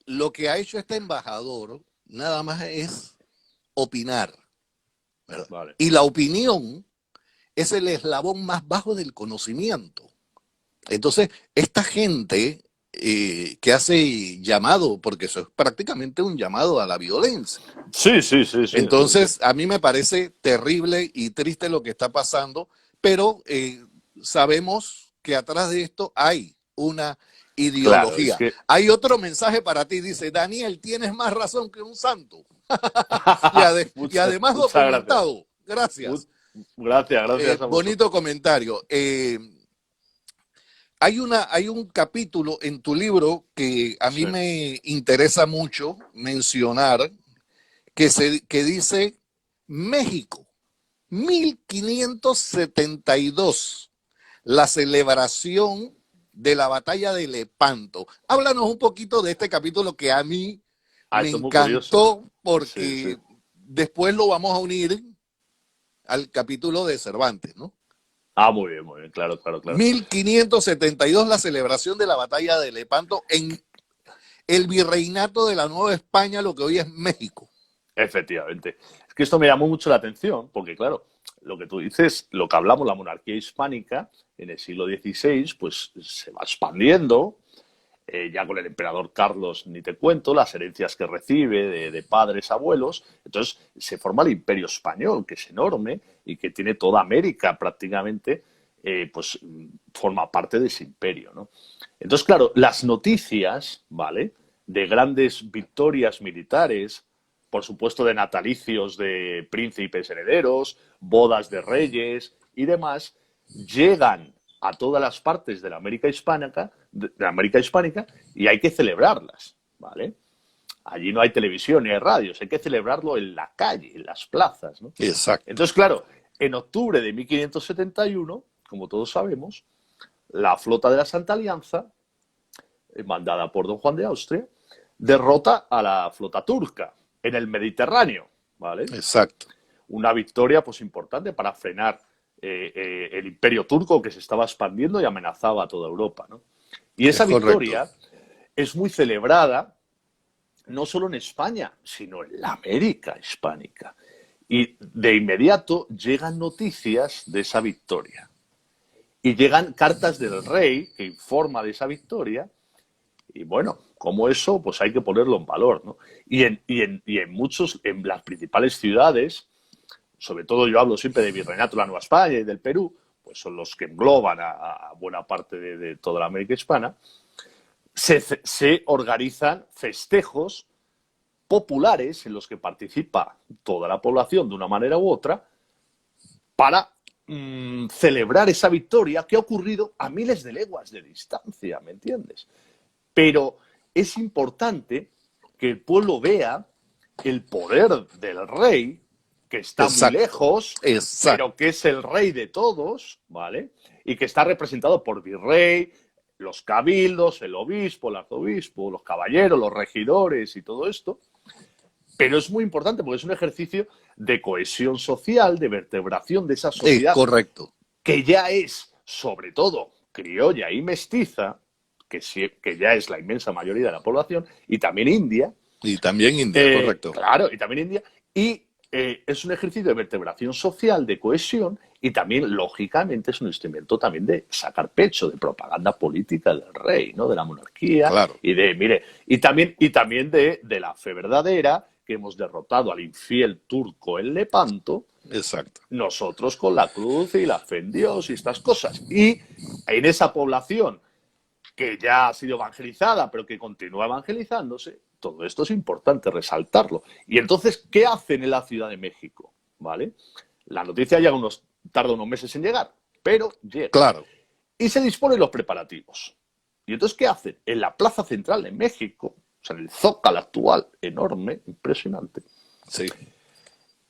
Speaker 1: lo que ha hecho este embajador nada más es opinar, ¿verdad?
Speaker 2: Vale.
Speaker 1: Y la opinión es el eslabón más bajo del conocimiento. Entonces, esta gente que hace llamado, porque eso es prácticamente un llamado a la violencia.
Speaker 2: Sí, sí, sí, sí, sí, sí.
Speaker 1: Entonces, a mí me parece terrible y triste lo que está pasando, pero sabemos que atrás de esto hay una
Speaker 2: Claro, es
Speaker 1: ideología.
Speaker 2: que...
Speaker 1: Hay otro mensaje para ti, dice, Daniel, tienes más razón que un santo. Y además
Speaker 2: muchas gracias.
Speaker 1: documentado. Gracias.
Speaker 2: Gracias, gracias a
Speaker 1: Bonito
Speaker 2: vosotros.
Speaker 1: comentario. Hay un capítulo en tu libro que a mí
Speaker 2: Sí.
Speaker 1: me interesa mucho mencionar, que dice México, 1572, la celebración de la batalla de Lepanto. Háblanos un poquito de este capítulo que a mí me
Speaker 2: Esto es muy curioso.
Speaker 1: encantó
Speaker 2: Sí, sí.
Speaker 1: porque después lo vamos a unir al capítulo de Cervantes, ¿no?
Speaker 2: Muy bien, claro, claro, claro.
Speaker 1: 1572, la celebración de la batalla de Lepanto en el virreinato de la Nueva España, lo que hoy es México.
Speaker 2: Efectivamente. Es que esto me llamó mucho la atención, porque claro, lo que tú dices, lo que hablamos, la monarquía hispánica en el siglo XVI, pues se va expandiendo, ya con el emperador Carlos ni te cuento, las herencias que recibe de padres, abuelos, entonces se forma el imperio español, que es enorme y que tiene toda América prácticamente, pues forma parte de ese imperio, ¿no? Entonces, claro, las noticias, ¿vale? De grandes victorias militares, por supuesto de natalicios de príncipes herederos, bodas de reyes y demás, llegan a todas las partes de la América hispánica, y hay que celebrarlas, ¿vale? Allí no hay televisión ni hay radios, hay que celebrarlo en la calle, en las plazas, ¿no?
Speaker 1: Exacto.
Speaker 2: Entonces, claro, en octubre de 1571, como todos sabemos, la flota de la Santa Alianza, mandada por don Juan de Austria, derrota a la flota turca en el Mediterráneo, ¿vale?
Speaker 1: Exacto.
Speaker 2: Una victoria pues importante para frenar el imperio turco que se estaba expandiendo y amenazaba a toda Europa, ¿no? Y
Speaker 1: Es
Speaker 2: esa
Speaker 1: correcto.
Speaker 2: victoria es muy celebrada no solo en España, sino en la América hispánica. Y de inmediato llegan noticias de esa victoria. Y llegan cartas del rey que informa de esa victoria. Y bueno, como eso, pues hay que ponerlo en valor, ¿no? En las principales ciudades, sobre todo yo hablo siempre de Virreinato de la Nueva España y del Perú, pues son los que engloban a buena parte de toda la América hispana, se organizan festejos populares en los que participa toda la población de una manera u otra para celebrar esa victoria que ha ocurrido a miles de leguas de distancia, ¿me entiendes? Pero es importante que el pueblo vea el poder del rey, que está muy lejos, pero que es el rey de todos, ¿vale? Y que está representado por virrey, los cabildos, el obispo, el arzobispo, los caballeros, los regidores y todo esto. Pero es muy importante porque es un ejercicio de cohesión social, de vertebración de esa sociedad.
Speaker 1: Correcto.
Speaker 2: Que ya es, sobre todo, criolla y mestiza, que ya es la inmensa mayoría de la población, y también india.
Speaker 1: Y también india, correcto.
Speaker 2: Claro, y también india. Y es un ejercicio de vertebración social, de cohesión, y también, lógicamente, es un instrumento también de sacar pecho, de propaganda política del rey, ¿no? De la monarquía.
Speaker 1: Claro.
Speaker 2: Y también de la fe verdadera, que hemos derrotado al infiel turco en Lepanto.
Speaker 1: Exacto.
Speaker 2: Nosotros con la cruz y la fe en Dios y estas cosas. Y en esa población que ya ha sido evangelizada, pero que continúa evangelizándose, todo esto es importante resaltarlo. Y entonces, ¿qué hacen en la Ciudad de México? ¿Vale? La noticia tarda unos meses en llegar, pero llega.
Speaker 1: Claro.
Speaker 2: Y se disponen los preparativos. ¿Y entonces qué hacen? En la Plaza Central de México, o sea, en el Zócalo actual, enorme, impresionante,
Speaker 1: sí,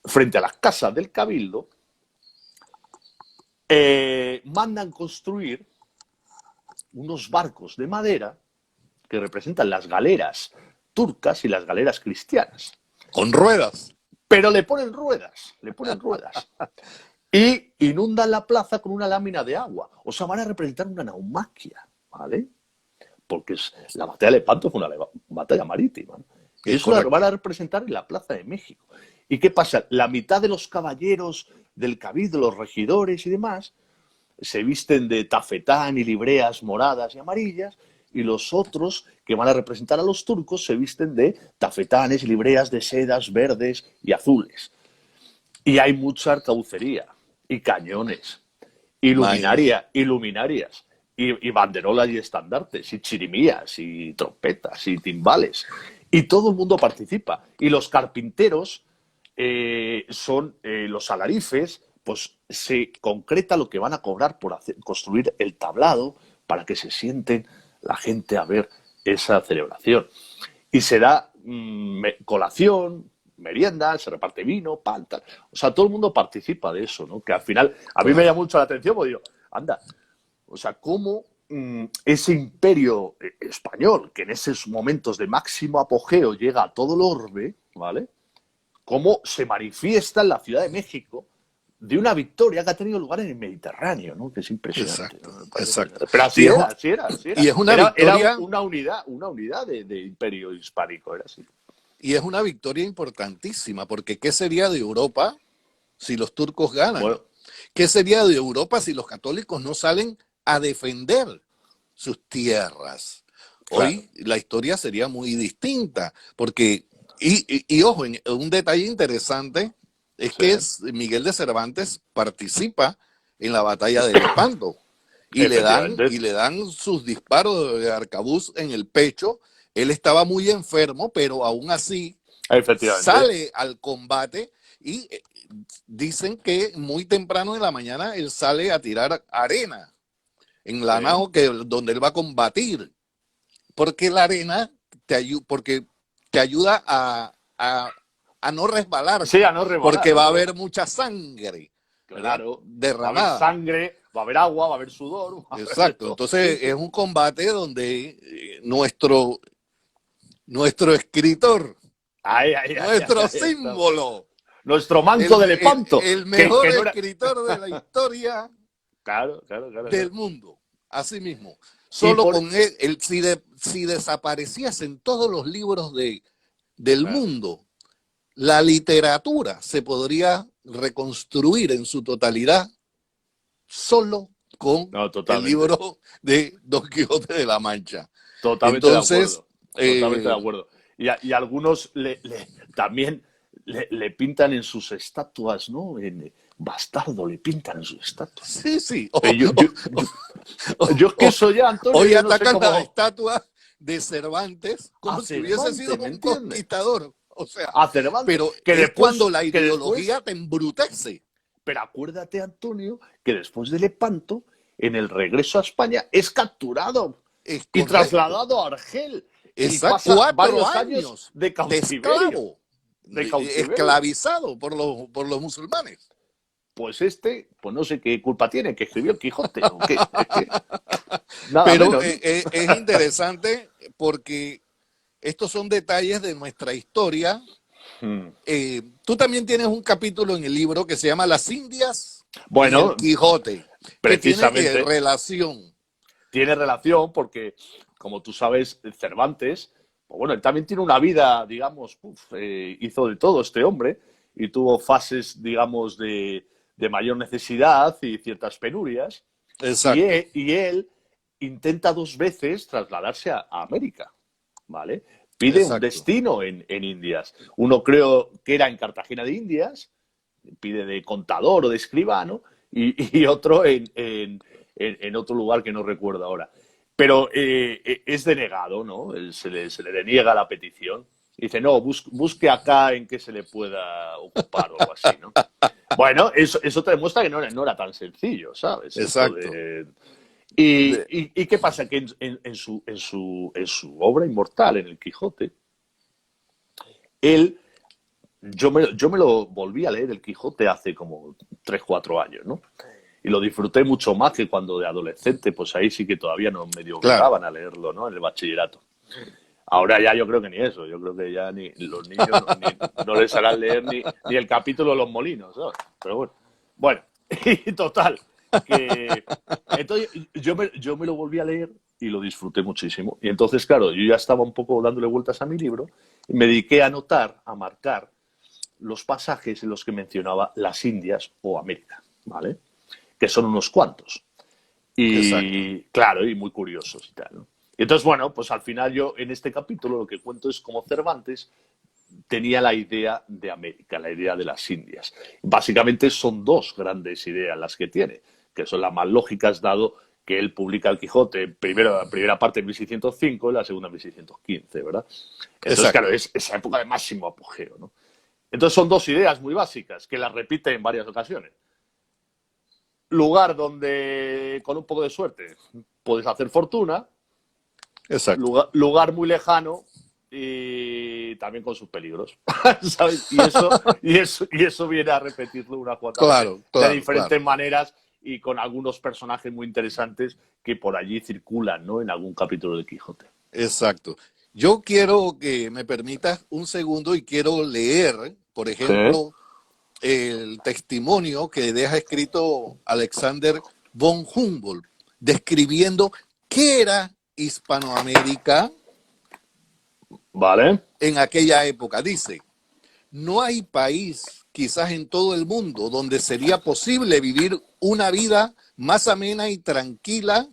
Speaker 2: frente a las casas del Cabildo, mandan construir unos barcos de madera que representan las galeras turcas y las galeras cristianas.
Speaker 1: Con ruedas.
Speaker 2: Pero le ponen ruedas. Y inundan la plaza con una lámina de agua. O sea, van a representar una naumaquia, ¿vale? Porque la batalla de Lepanto fue una batalla marítima, ¿no? Y eso lo van a representar en la Plaza de México. ¿Y qué pasa? La mitad de los caballeros del cabildo, los regidores y demás, se visten de tafetán y libreas moradas y amarillas, y los otros, que van a representar a los turcos, se visten de tafetanes y libreas de sedas verdes y azules. Y hay mucha arcabucería, y cañones, y luminarias, y banderolas y estandartes, y chirimías, y trompetas, y timbales. Y todo el mundo participa. Y los carpinteros son los alarifes, pues se concreta lo que van a cobrar por construir el tablado para que se sienten la gente a ver esa celebración. Y se da colación, merienda, se reparte vino, pan, tal. O sea, todo el mundo participa de eso, ¿no? Que al final a mí me llama mucho la atención porque digo, anda, o sea, cómo ese imperio español, que en esos momentos de máximo apogeo llega a todo el orbe, ¿vale? Cómo se manifiesta en la Ciudad de México de una victoria que ha tenido lugar en el Mediterráneo, ¿no? Que es impresionante.
Speaker 1: Exacto.
Speaker 2: Pero así era.
Speaker 1: Y es una victoria...
Speaker 2: Era una unidad de imperio hispánico, era así.
Speaker 1: Y es una victoria importantísima, porque ¿qué sería de Europa si los turcos ganan? Bueno, ¿qué sería de Europa si los católicos no salen a defender sus tierras? Claro. Hoy la historia sería muy distinta, porque, y ojo, un detalle interesante es que Miguel de Cervantes participa en la batalla de Lepanto y le dan sus disparos de arcabuz en el pecho. Él estaba muy enfermo, pero aún así sale al combate y dicen que muy temprano en la mañana él sale a tirar arena en la nao donde él va a combatir, porque la arena te ayuda a no resbalar, porque va a haber mucha sangre,
Speaker 2: claro,
Speaker 1: derramada.
Speaker 2: Va a haber sangre, va a haber agua, va a haber sudor.
Speaker 1: Exacto, entonces es un combate donde nuestro escritor, nuestro símbolo,
Speaker 2: nuestro manto de Lepanto,
Speaker 1: el mejor escritor de la historia del mundo, así mismo. Solo con él, si desapareciesen todos los libros del mundo, la literatura se podría reconstruir en su totalidad solo con el libro de Don Quijote de la Mancha.
Speaker 2: Totalmente de acuerdo. Y algunos también le pintan en sus estatuas, ¿no? Bastardo le pintan en sus estatuas.
Speaker 1: Sí.
Speaker 2: Yo es que eso ya, Antonio.
Speaker 1: Hoy atacan las estatuas de Cervantes
Speaker 2: A
Speaker 1: como si hubiese sido
Speaker 2: Cervantes, ¿me
Speaker 1: un
Speaker 2: entiendes?
Speaker 1: conquistador. O sea,
Speaker 2: A Cervantes,
Speaker 1: pero
Speaker 2: que
Speaker 1: es
Speaker 2: después,
Speaker 1: cuando la
Speaker 2: que después,
Speaker 1: ideología te embrutece.
Speaker 2: pero acuérdate, Antonio, que después de Lepanto, en el regreso a España, es capturado
Speaker 1: Es
Speaker 2: y
Speaker 1: correcto.
Speaker 2: trasladado a Argel y
Speaker 1: Exacto.
Speaker 2: pasa
Speaker 1: 4 años
Speaker 2: varios años de
Speaker 1: de
Speaker 2: cautiverio.
Speaker 1: esclavo,
Speaker 2: De cautiverio.
Speaker 1: esclavizado por los musulmanes.
Speaker 2: Pues pues no sé qué culpa tiene, que escribió el Quijote o qué. Es que nada
Speaker 1: Pero
Speaker 2: menos, ¿no?
Speaker 1: es interesante porque estos son detalles de nuestra historia.
Speaker 2: Hmm.
Speaker 1: Tú también tienes un capítulo en el libro que se llama Las Indias y el
Speaker 2: Bueno,
Speaker 1: Quijote, que tiene
Speaker 2: precisamente
Speaker 1: relación.
Speaker 2: tiene relación porque, como tú sabes, Cervantes, pues bueno, él también tiene una vida, digamos, hizo de todo este hombre y tuvo fases, digamos, de mayor necesidad y ciertas penurias.
Speaker 1: Exacto,
Speaker 2: Y él intenta 2 veces trasladarse a América, ¿vale? Pide un
Speaker 1: exacto,
Speaker 2: destino en Indias. Uno creo que era en Cartagena de Indias, pide de contador o de escribano, y otro en otro lugar que no recuerdo ahora. Pero es denegado, ¿no? Se le deniega la petición. Dice, no, busque acá en que se le pueda ocupar o algo así, ¿no? Bueno, eso te demuestra que no era tan sencillo, ¿sabes? Esto
Speaker 1: exacto.
Speaker 2: de... ¿Y qué pasa? Que en su obra inmortal, en el Quijote, él, yo me lo volví a leer el Quijote hace como 3 4 años, ¿no? Y lo disfruté mucho más que cuando de adolescente, pues ahí sí que todavía nos medio
Speaker 1: Claro.
Speaker 2: obligaban a leerlo, ¿no? En el bachillerato. Ahora ya yo creo que ni eso, yo creo que ya ni los niños no les harán leer ni el capítulo de los molinos, ¿sabes? Pero bueno. Bueno, y total, que entonces yo me lo volví a leer y lo disfruté muchísimo. Y entonces, claro, yo ya estaba un poco dándole vueltas a mi libro y me dediqué a anotar, a marcar los pasajes en los que mencionaba las Indias o América, ¿vale? Que son unos cuantos.
Speaker 1: Exacto.
Speaker 2: Y claro, y muy curiosos y tal, ¿no? Y entonces, bueno, pues al final yo en este capítulo lo que cuento es cómo Cervantes tenía la idea de América, la idea de las Indias. Básicamente son 2 grandes ideas las que tiene, que son las más lógicas dado que él publica el Quijote, primero la primera parte en 1605 y la segunda en 1615, ¿verdad? Entonces, claro,
Speaker 1: Exacto.
Speaker 2: es esa época de máximo apogeo, ¿no? Entonces son 2 ideas muy básicas que las repite en varias ocasiones. Lugar donde con un poco de suerte puedes hacer fortuna,
Speaker 1: Exacto.
Speaker 2: lugar muy lejano y también con sus peligros, ¿sabes? Y eso viene a repetirlo unas cuantas veces
Speaker 1: Claro,
Speaker 2: de
Speaker 1: claro, claro.
Speaker 2: diferentes maneras y con algunos personajes muy interesantes que por allí circulan, ¿no? En algún capítulo de Quijote.
Speaker 1: Exacto. Yo quiero que me permitas un segundo y quiero leer, por
Speaker 2: Sí.
Speaker 1: ejemplo, el testimonio que deja escrito Alexander von Humboldt, describiendo qué era Hispanoamérica
Speaker 2: Vale.
Speaker 1: en aquella época. Dice, no hay país, quizás en todo el mundo, donde sería posible vivir una vida más amena y tranquila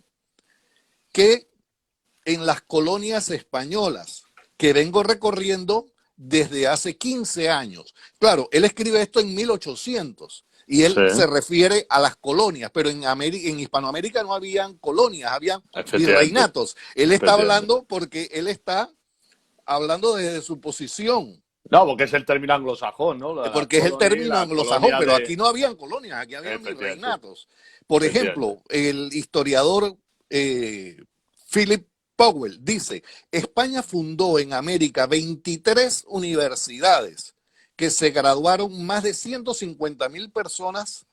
Speaker 1: que en las colonias españolas, que vengo recorriendo desde hace 15 años. Claro, él escribe esto en 1800 y
Speaker 2: Sí,
Speaker 1: él se refiere a las colonias, pero en Hispanoamérica no habían colonias, habían
Speaker 2: efectivamente.
Speaker 1: virreinatos. Él está
Speaker 2: Efectivamente.
Speaker 1: hablando porque él está hablando desde su posición,
Speaker 2: No, porque es el término anglosajón, ¿no? La
Speaker 1: porque es el
Speaker 2: colonia,
Speaker 1: término
Speaker 2: la
Speaker 1: anglosajón,
Speaker 2: colonia
Speaker 1: pero aquí
Speaker 2: de...
Speaker 1: no habían colonias, aquí habían
Speaker 2: Efectivamente.
Speaker 1: virreinatos. Por
Speaker 2: Efectivamente.
Speaker 1: ejemplo, el historiador Philip Powell dice, España fundó en América 23 universidades que se graduaron más de 150,000 personas.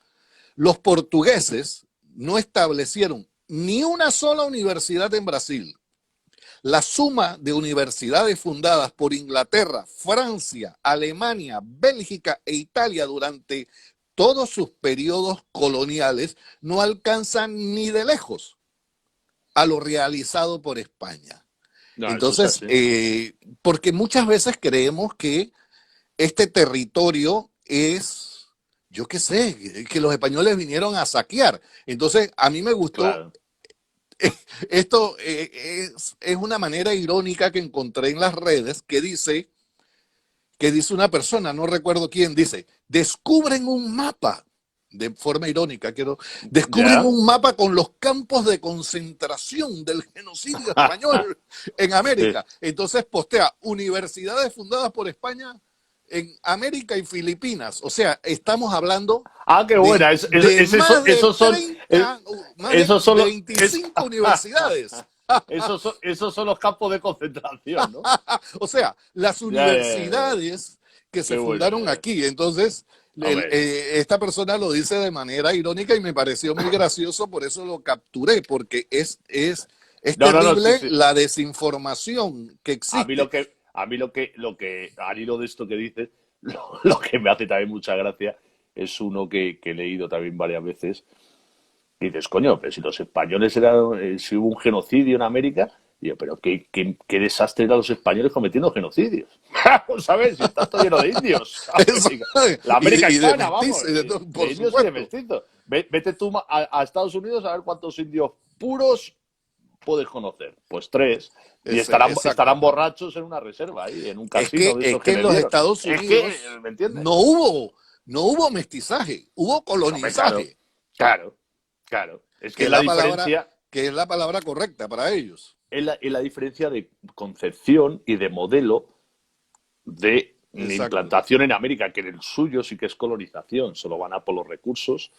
Speaker 1: Los portugueses no establecieron ni una sola universidad en Brasil. La suma de universidades fundadas por Inglaterra, Francia, Alemania, Bélgica e Italia durante todos sus periodos coloniales no alcanza ni de lejos a lo realizado por España.
Speaker 2: No, eso es
Speaker 1: Entonces,
Speaker 2: así.
Speaker 1: porque muchas veces creemos que este territorio es, yo qué sé, que los españoles vinieron a saquear. Entonces, a mí me gustó
Speaker 2: Claro.
Speaker 1: esto, es una manera irónica que encontré en las redes que dice una persona, no recuerdo quién, dice, descubren un mapa. de forma irónica, descubren
Speaker 2: Ya.
Speaker 1: un mapa con los campos de concentración del genocidio español en
Speaker 2: Sí.
Speaker 1: América. Entonces postea universidades fundadas por España en América y Filipinas. O sea, estamos hablando
Speaker 2: Ah, qué buena.
Speaker 1: de más de
Speaker 2: Eh,
Speaker 1: 30, más
Speaker 2: esos son
Speaker 1: de
Speaker 2: los,
Speaker 1: 25 universidades.
Speaker 2: esos son los campos de concentración, ¿no?
Speaker 1: O sea, las
Speaker 2: Ya, ya, ya, ya.
Speaker 1: universidades que
Speaker 2: Qué
Speaker 1: se
Speaker 2: bueno.
Speaker 1: fundaron aquí. Entonces,
Speaker 2: Hombre.
Speaker 1: esta persona lo dice de manera irónica y me pareció muy gracioso, por eso lo capturé, porque es
Speaker 2: No, no, no, sí,
Speaker 1: terrible
Speaker 2: sí.
Speaker 1: la desinformación que
Speaker 2: A mí
Speaker 1: existe.
Speaker 2: lo que, al hilo de esto que dices, lo que me hace también mucha gracia es uno que he leído también varias veces. Y dices, coño, pero si los españoles eran, si hubo un genocidio en América, digo, pero qué desastre eran los españoles cometiendo genocidios. ¿Sabes? Si está todo lleno de indios.
Speaker 1: Eso,
Speaker 2: América. La América
Speaker 1: y de
Speaker 2: hispana, vamos,
Speaker 1: mestizos, y de todo,
Speaker 2: de
Speaker 1: por
Speaker 2: indios y de
Speaker 1: supuesto.
Speaker 2: mestizos. Vete tú a Estados Unidos a ver cuántos indios puros puedes conocer. Pues tres. Y estarán
Speaker 1: Exacto.
Speaker 2: borrachos en una reserva ahí, en un casino de
Speaker 1: Es
Speaker 2: estos que
Speaker 1: que en
Speaker 2: les
Speaker 1: los
Speaker 2: dieron.
Speaker 1: Estados
Speaker 2: Es que,
Speaker 1: Unidos
Speaker 2: ¿me entiendes?
Speaker 1: no hubo mestizaje, hubo
Speaker 2: Hombre, claro,
Speaker 1: colonizaje,
Speaker 2: claro, claro. Es que
Speaker 1: que
Speaker 2: es
Speaker 1: es
Speaker 2: la
Speaker 1: la palabra,
Speaker 2: diferencia.
Speaker 1: que es la palabra correcta para ellos.
Speaker 2: Es la diferencia de concepción y de modelo de
Speaker 1: Exacto.
Speaker 2: implantación en América, que en el suyo sí que es colonización, solo van a por los recursos,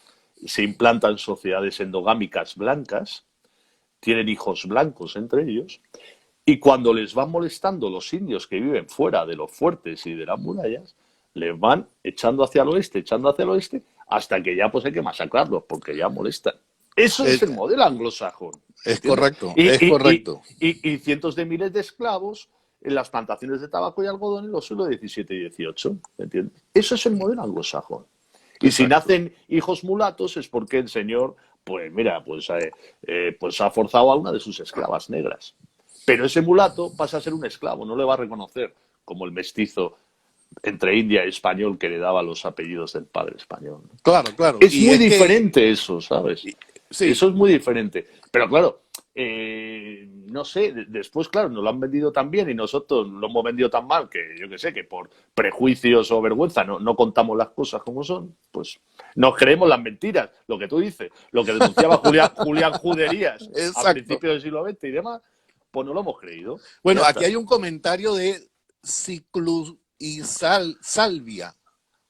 Speaker 2: se implantan sociedades endogámicas blancas, tienen hijos blancos entre ellos, y cuando les van molestando los indios que viven fuera de los fuertes y de las murallas, les van echando hacia el oeste, hasta que ya pues hay que masacrarlos, porque ya molestan. Eso es
Speaker 1: Es,
Speaker 2: el modelo anglosajón, ¿me
Speaker 1: es
Speaker 2: entiendes?
Speaker 1: correcto, es correcto.
Speaker 2: Y cientos de miles de esclavos en las plantaciones de tabaco y algodón en los siglos XVII y XVIII, ¿me entiendes? Eso es el modelo anglosajón. Y si
Speaker 1: Exacto.
Speaker 2: nacen hijos mulatos es porque el señor, pues mira, pues ha forzado a una de sus esclavas negras. Pero ese mulato pasa a ser un esclavo, no le va a reconocer como el mestizo entre India y español que le daba los apellidos del padre español.
Speaker 1: Claro, claro.
Speaker 2: Es
Speaker 1: Y
Speaker 2: muy
Speaker 1: es que,
Speaker 2: diferente eso, ¿sabes?
Speaker 1: sí,
Speaker 2: Eso es muy diferente. Pero claro, no sé, después, claro, nos lo han vendido tan bien y nosotros lo hemos vendido tan mal que yo qué sé, que por prejuicios o vergüenza no contamos las cosas como son, pues nos creemos las mentiras, lo que tú dices, lo que denunciaba Julián Juderías a
Speaker 1: exacto.
Speaker 2: principios del siglo XX y demás, pues no lo hemos creído. Y
Speaker 1: Bueno,
Speaker 2: ya
Speaker 1: aquí
Speaker 2: está.
Speaker 1: hay un comentario de Ciclus y Salvia,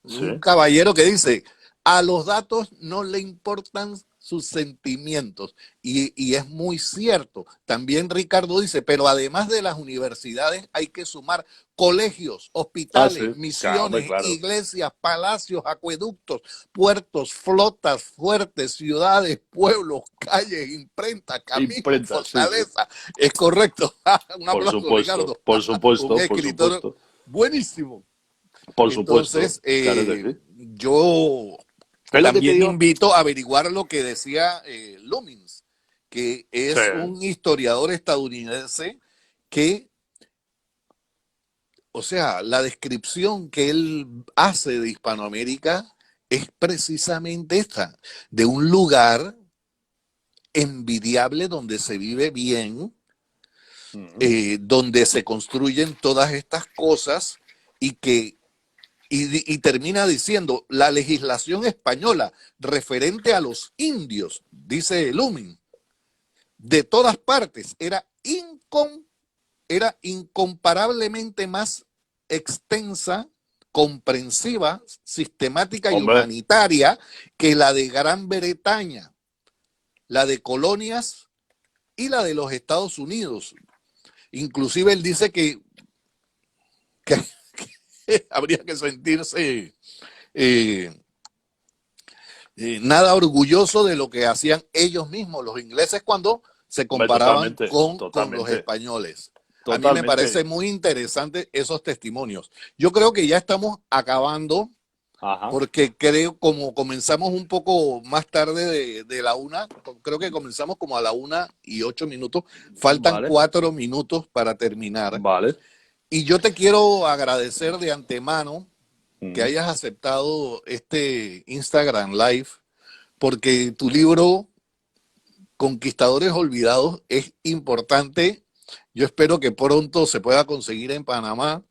Speaker 1: un
Speaker 2: Sí.
Speaker 1: caballero que dice, a los datos no le importan sus sentimientos. Y es muy cierto. También Ricardo dice, pero además de las universidades hay que sumar colegios,
Speaker 2: Ah,
Speaker 1: hospitales,
Speaker 2: sí. Claro, hombre,
Speaker 1: misiones,
Speaker 2: claro.
Speaker 1: iglesias, palacios, acueductos, puertos, flotas, fuertes, ciudades, pueblos, calles, imprenta, caminos,
Speaker 2: Imprenta, sí, sí.
Speaker 1: fortaleza. Es correcto. Un aplauso, Ricardo.
Speaker 2: Por
Speaker 1: Un
Speaker 2: supuesto, por
Speaker 1: escritor
Speaker 2: supuesto.
Speaker 1: buenísimo.
Speaker 2: Por supuesto.
Speaker 1: Entonces,
Speaker 2: Claro que sí.
Speaker 1: yo
Speaker 2: Es lo que te
Speaker 1: también
Speaker 2: digo.
Speaker 1: invito a averiguar lo que decía Lumins, que
Speaker 2: Sí.
Speaker 1: es un historiador estadounidense que, o sea, la descripción que él hace de Hispanoamérica es precisamente esta, de un lugar envidiable donde se vive bien, donde se construyen todas estas cosas y que y termina diciendo la legislación española referente a los indios, dice Lumin, de todas partes era incomparablemente más extensa, comprensiva, sistemática y
Speaker 2: Hombre,
Speaker 1: humanitaria que la de Gran Bretaña, la de colonias y la de los Estados Unidos. Inclusive él dice que habría que sentirse nada orgulloso de lo que hacían ellos mismos, los ingleses, cuando se
Speaker 2: hombre,
Speaker 1: comparaban con los
Speaker 2: totalmente,
Speaker 1: españoles. A mí me parece
Speaker 2: totalmente.
Speaker 1: muy interesante esos testimonios. Yo creo que ya estamos acabando,
Speaker 2: Ajá.
Speaker 1: porque creo, como comenzamos un poco más tarde de la una, creo que comenzamos como a la 1:08, faltan
Speaker 2: Vale,
Speaker 1: 4 minutos para terminar.
Speaker 2: vale.
Speaker 1: Y yo te quiero agradecer de antemano que hayas aceptado este Instagram Live, porque tu libro Conquistadores Olvidados es importante. Yo espero que pronto se pueda conseguir en Panamá.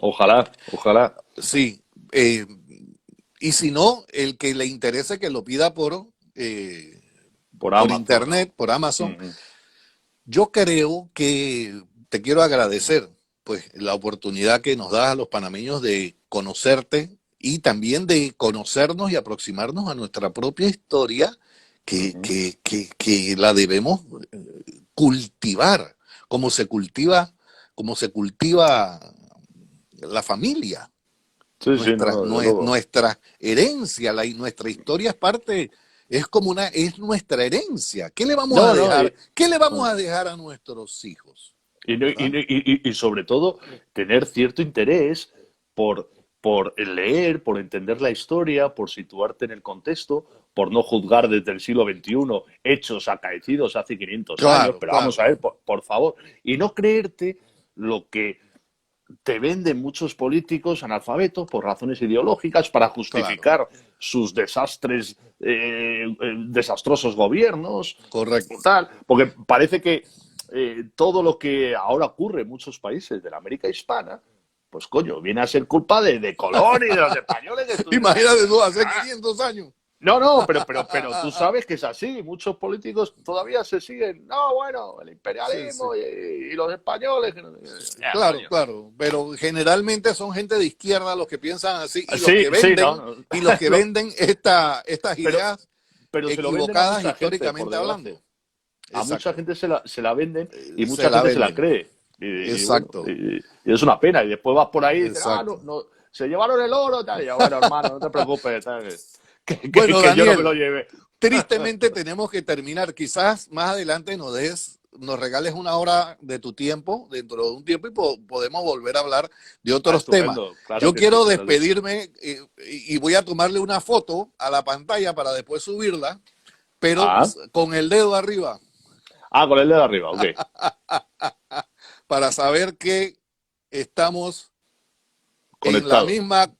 Speaker 2: Ojalá, ojalá.
Speaker 1: Sí, eh, Y si no, el que le interese que lo pida por
Speaker 2: Amazon,
Speaker 1: internet,
Speaker 2: ¿no?
Speaker 1: por Amazon.
Speaker 2: Ujú.
Speaker 1: Yo creo que te quiero agradecer pues la oportunidad que nos das a los panameños de conocerte y también de conocernos y aproximarnos a nuestra propia historia
Speaker 2: Ujú.
Speaker 1: que la debemos cultivar, como se cultiva, como se cultiva la familia,
Speaker 2: Sí, sí, no, no, desde luego.
Speaker 1: nuestra herencia, nuestra historia es parte, es como es nuestra herencia. ¿Qué le vamos a
Speaker 2: No, no,
Speaker 1: dejar? ¿Qué le vamos a dejar a nuestros hijos? ¿Verdad?
Speaker 2: y sobre todo tener cierto interés por, por leer, por entender la historia, por situarte en el contexto, por no juzgar desde el siglo XXI hechos acaecidos hace 500 años,
Speaker 1: Claro,
Speaker 2: pero vamos
Speaker 1: claro,
Speaker 2: a ver, por favor, y no creerte lo que te venden muchos políticos analfabetos por razones ideológicas para
Speaker 1: claro.
Speaker 2: justificar sus desastres, desastrosos gobiernos,
Speaker 1: Correcto.
Speaker 2: tal, porque parece que todo lo que ahora ocurre en muchos países de la América hispana, pues coño, viene a ser culpa de Colón y de los españoles que estuvieron
Speaker 1: Imagínate tú, hace
Speaker 2: ahí.
Speaker 1: 500 años.
Speaker 2: No, no, pero tú sabes que es así. Muchos políticos todavía se siguen. No, bueno, el
Speaker 1: Sí, sí.
Speaker 2: imperialismo y los españoles. Ya,
Speaker 1: Claro,
Speaker 2: coño.
Speaker 1: claro, pero generalmente son gente de izquierda los que piensan así
Speaker 2: Sí, sí, no, no.
Speaker 1: y los que venden estas
Speaker 2: pero,
Speaker 1: ideas
Speaker 2: pero se lo venden a
Speaker 1: equivocadas
Speaker 2: mucha gente, por
Speaker 1: históricamente
Speaker 2: desgracia.
Speaker 1: hablando.
Speaker 2: A mucha
Speaker 1: Exacto.
Speaker 2: gente se la venden y
Speaker 1: Se
Speaker 2: mucha
Speaker 1: la
Speaker 2: gente se la
Speaker 1: venden.
Speaker 2: cree. Y bueno,
Speaker 1: Exacto.
Speaker 2: y es una pena. Y después vas por ahí y dices, ah,
Speaker 1: Exacto.
Speaker 2: no, no, se llevaron el oro. Tal. Y yo, bueno, hermano, no te preocupes. Tal,
Speaker 1: Bueno,
Speaker 2: que yo no me lo
Speaker 1: Daniel,
Speaker 2: llevé.
Speaker 1: tristemente tenemos que terminar. Quizás más adelante nos regales una hora de tu tiempo, dentro de un tiempo, y podemos volver a hablar de
Speaker 2: Ah,
Speaker 1: otros temas.
Speaker 2: estupendo. Claro
Speaker 1: Yo
Speaker 2: que sí,
Speaker 1: quiero
Speaker 2: claro que sí.
Speaker 1: despedirme y voy a tomarle una foto a la pantalla para después subirla, pero
Speaker 2: Ah,
Speaker 1: con el dedo arriba,
Speaker 2: con el de arriba, ok.
Speaker 1: para saber que estamos en la
Speaker 2: Conectados.
Speaker 1: misma,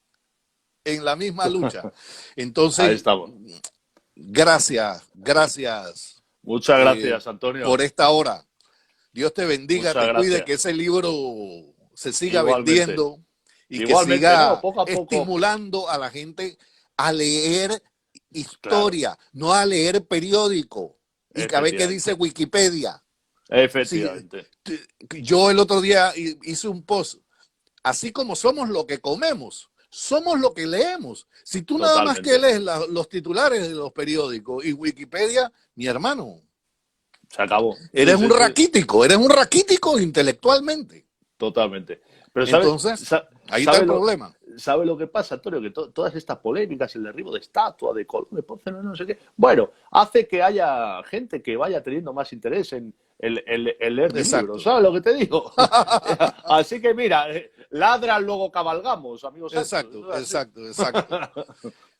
Speaker 1: en la misma lucha.
Speaker 2: Ahí
Speaker 1: Entonces,
Speaker 2: estamos.
Speaker 1: gracias
Speaker 2: Muchas
Speaker 1: eh,
Speaker 2: gracias, Antonio.
Speaker 1: por esta hora. Dios te bendiga,
Speaker 2: Muchas
Speaker 1: te cuide,
Speaker 2: gracias.
Speaker 1: que ese libro se siga
Speaker 2: Igualmente.
Speaker 1: vendiendo y que
Speaker 2: Igualmente, no,
Speaker 1: siga
Speaker 2: poco a poco.
Speaker 1: estimulando a la gente a leer
Speaker 2: Claro,
Speaker 1: historia, no a leer periódico y que a ver qué dice
Speaker 2: efectivamente.
Speaker 1: Wikipedia. Si,
Speaker 2: Efectivamente.
Speaker 1: yo el otro día hice un post, así como somos lo que comemos, somos lo que leemos. Si tú nada más que
Speaker 2: Totalmente.
Speaker 1: lees los titulares de los periódicos y Wikipedia, mi hermano,
Speaker 2: Se acabó. Sí, sí, sí.
Speaker 1: eres un raquítico intelectualmente.
Speaker 2: Totalmente. Pero
Speaker 1: Entonces, ahí está el problema.
Speaker 2: ¿sabe lo que pasa, Antonio? Que todas estas polémicas, el derribo de estatua, de Colón, de Ponce, no sé qué, bueno, hace que haya gente que vaya teniendo más interés en leer mi libro.
Speaker 1: Exacto.
Speaker 2: ¿Sabes lo que te digo? Así que mira, ladran, luego cabalgamos, amigos santos.
Speaker 1: Exacto,
Speaker 2: Eso es así.
Speaker 1: exacto, exacto.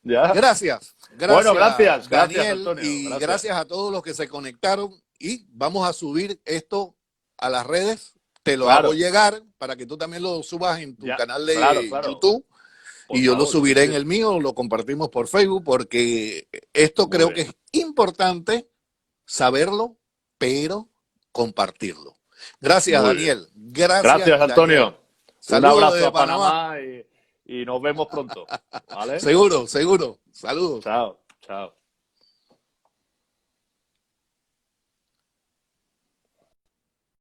Speaker 2: ¿Ya?
Speaker 1: Gracias,
Speaker 2: Bueno,
Speaker 1: gracias
Speaker 2: gracias,
Speaker 1: Daniel
Speaker 2: Antonio,
Speaker 1: y
Speaker 2: gracias.
Speaker 1: gracias a todos los que se conectaron y vamos a subir esto a las redes. Te lo hago
Speaker 2: Claro,
Speaker 1: llegar para que tú también lo subas en tu
Speaker 2: ya,
Speaker 1: canal
Speaker 2: claro,
Speaker 1: de
Speaker 2: claro.
Speaker 1: YouTube
Speaker 2: Por
Speaker 1: y yo lo
Speaker 2: favor, sí,
Speaker 1: subiré en
Speaker 2: sí.
Speaker 1: el mío, lo compartimos por Facebook porque esto
Speaker 2: Muy
Speaker 1: creo que
Speaker 2: bien.
Speaker 1: es importante saberlo, pero compartirlo. Gracias,
Speaker 2: Muy bien.
Speaker 1: Daniel. Gracias,
Speaker 2: Gracias,
Speaker 1: Daniel.
Speaker 2: Antonio. Un
Speaker 1: Saludos
Speaker 2: abrazo
Speaker 1: desde
Speaker 2: a
Speaker 1: Panamá.
Speaker 2: Panamá y nos vemos pronto. ¿Vale?
Speaker 1: Seguro, seguro. Saludos.
Speaker 2: Chao, chao.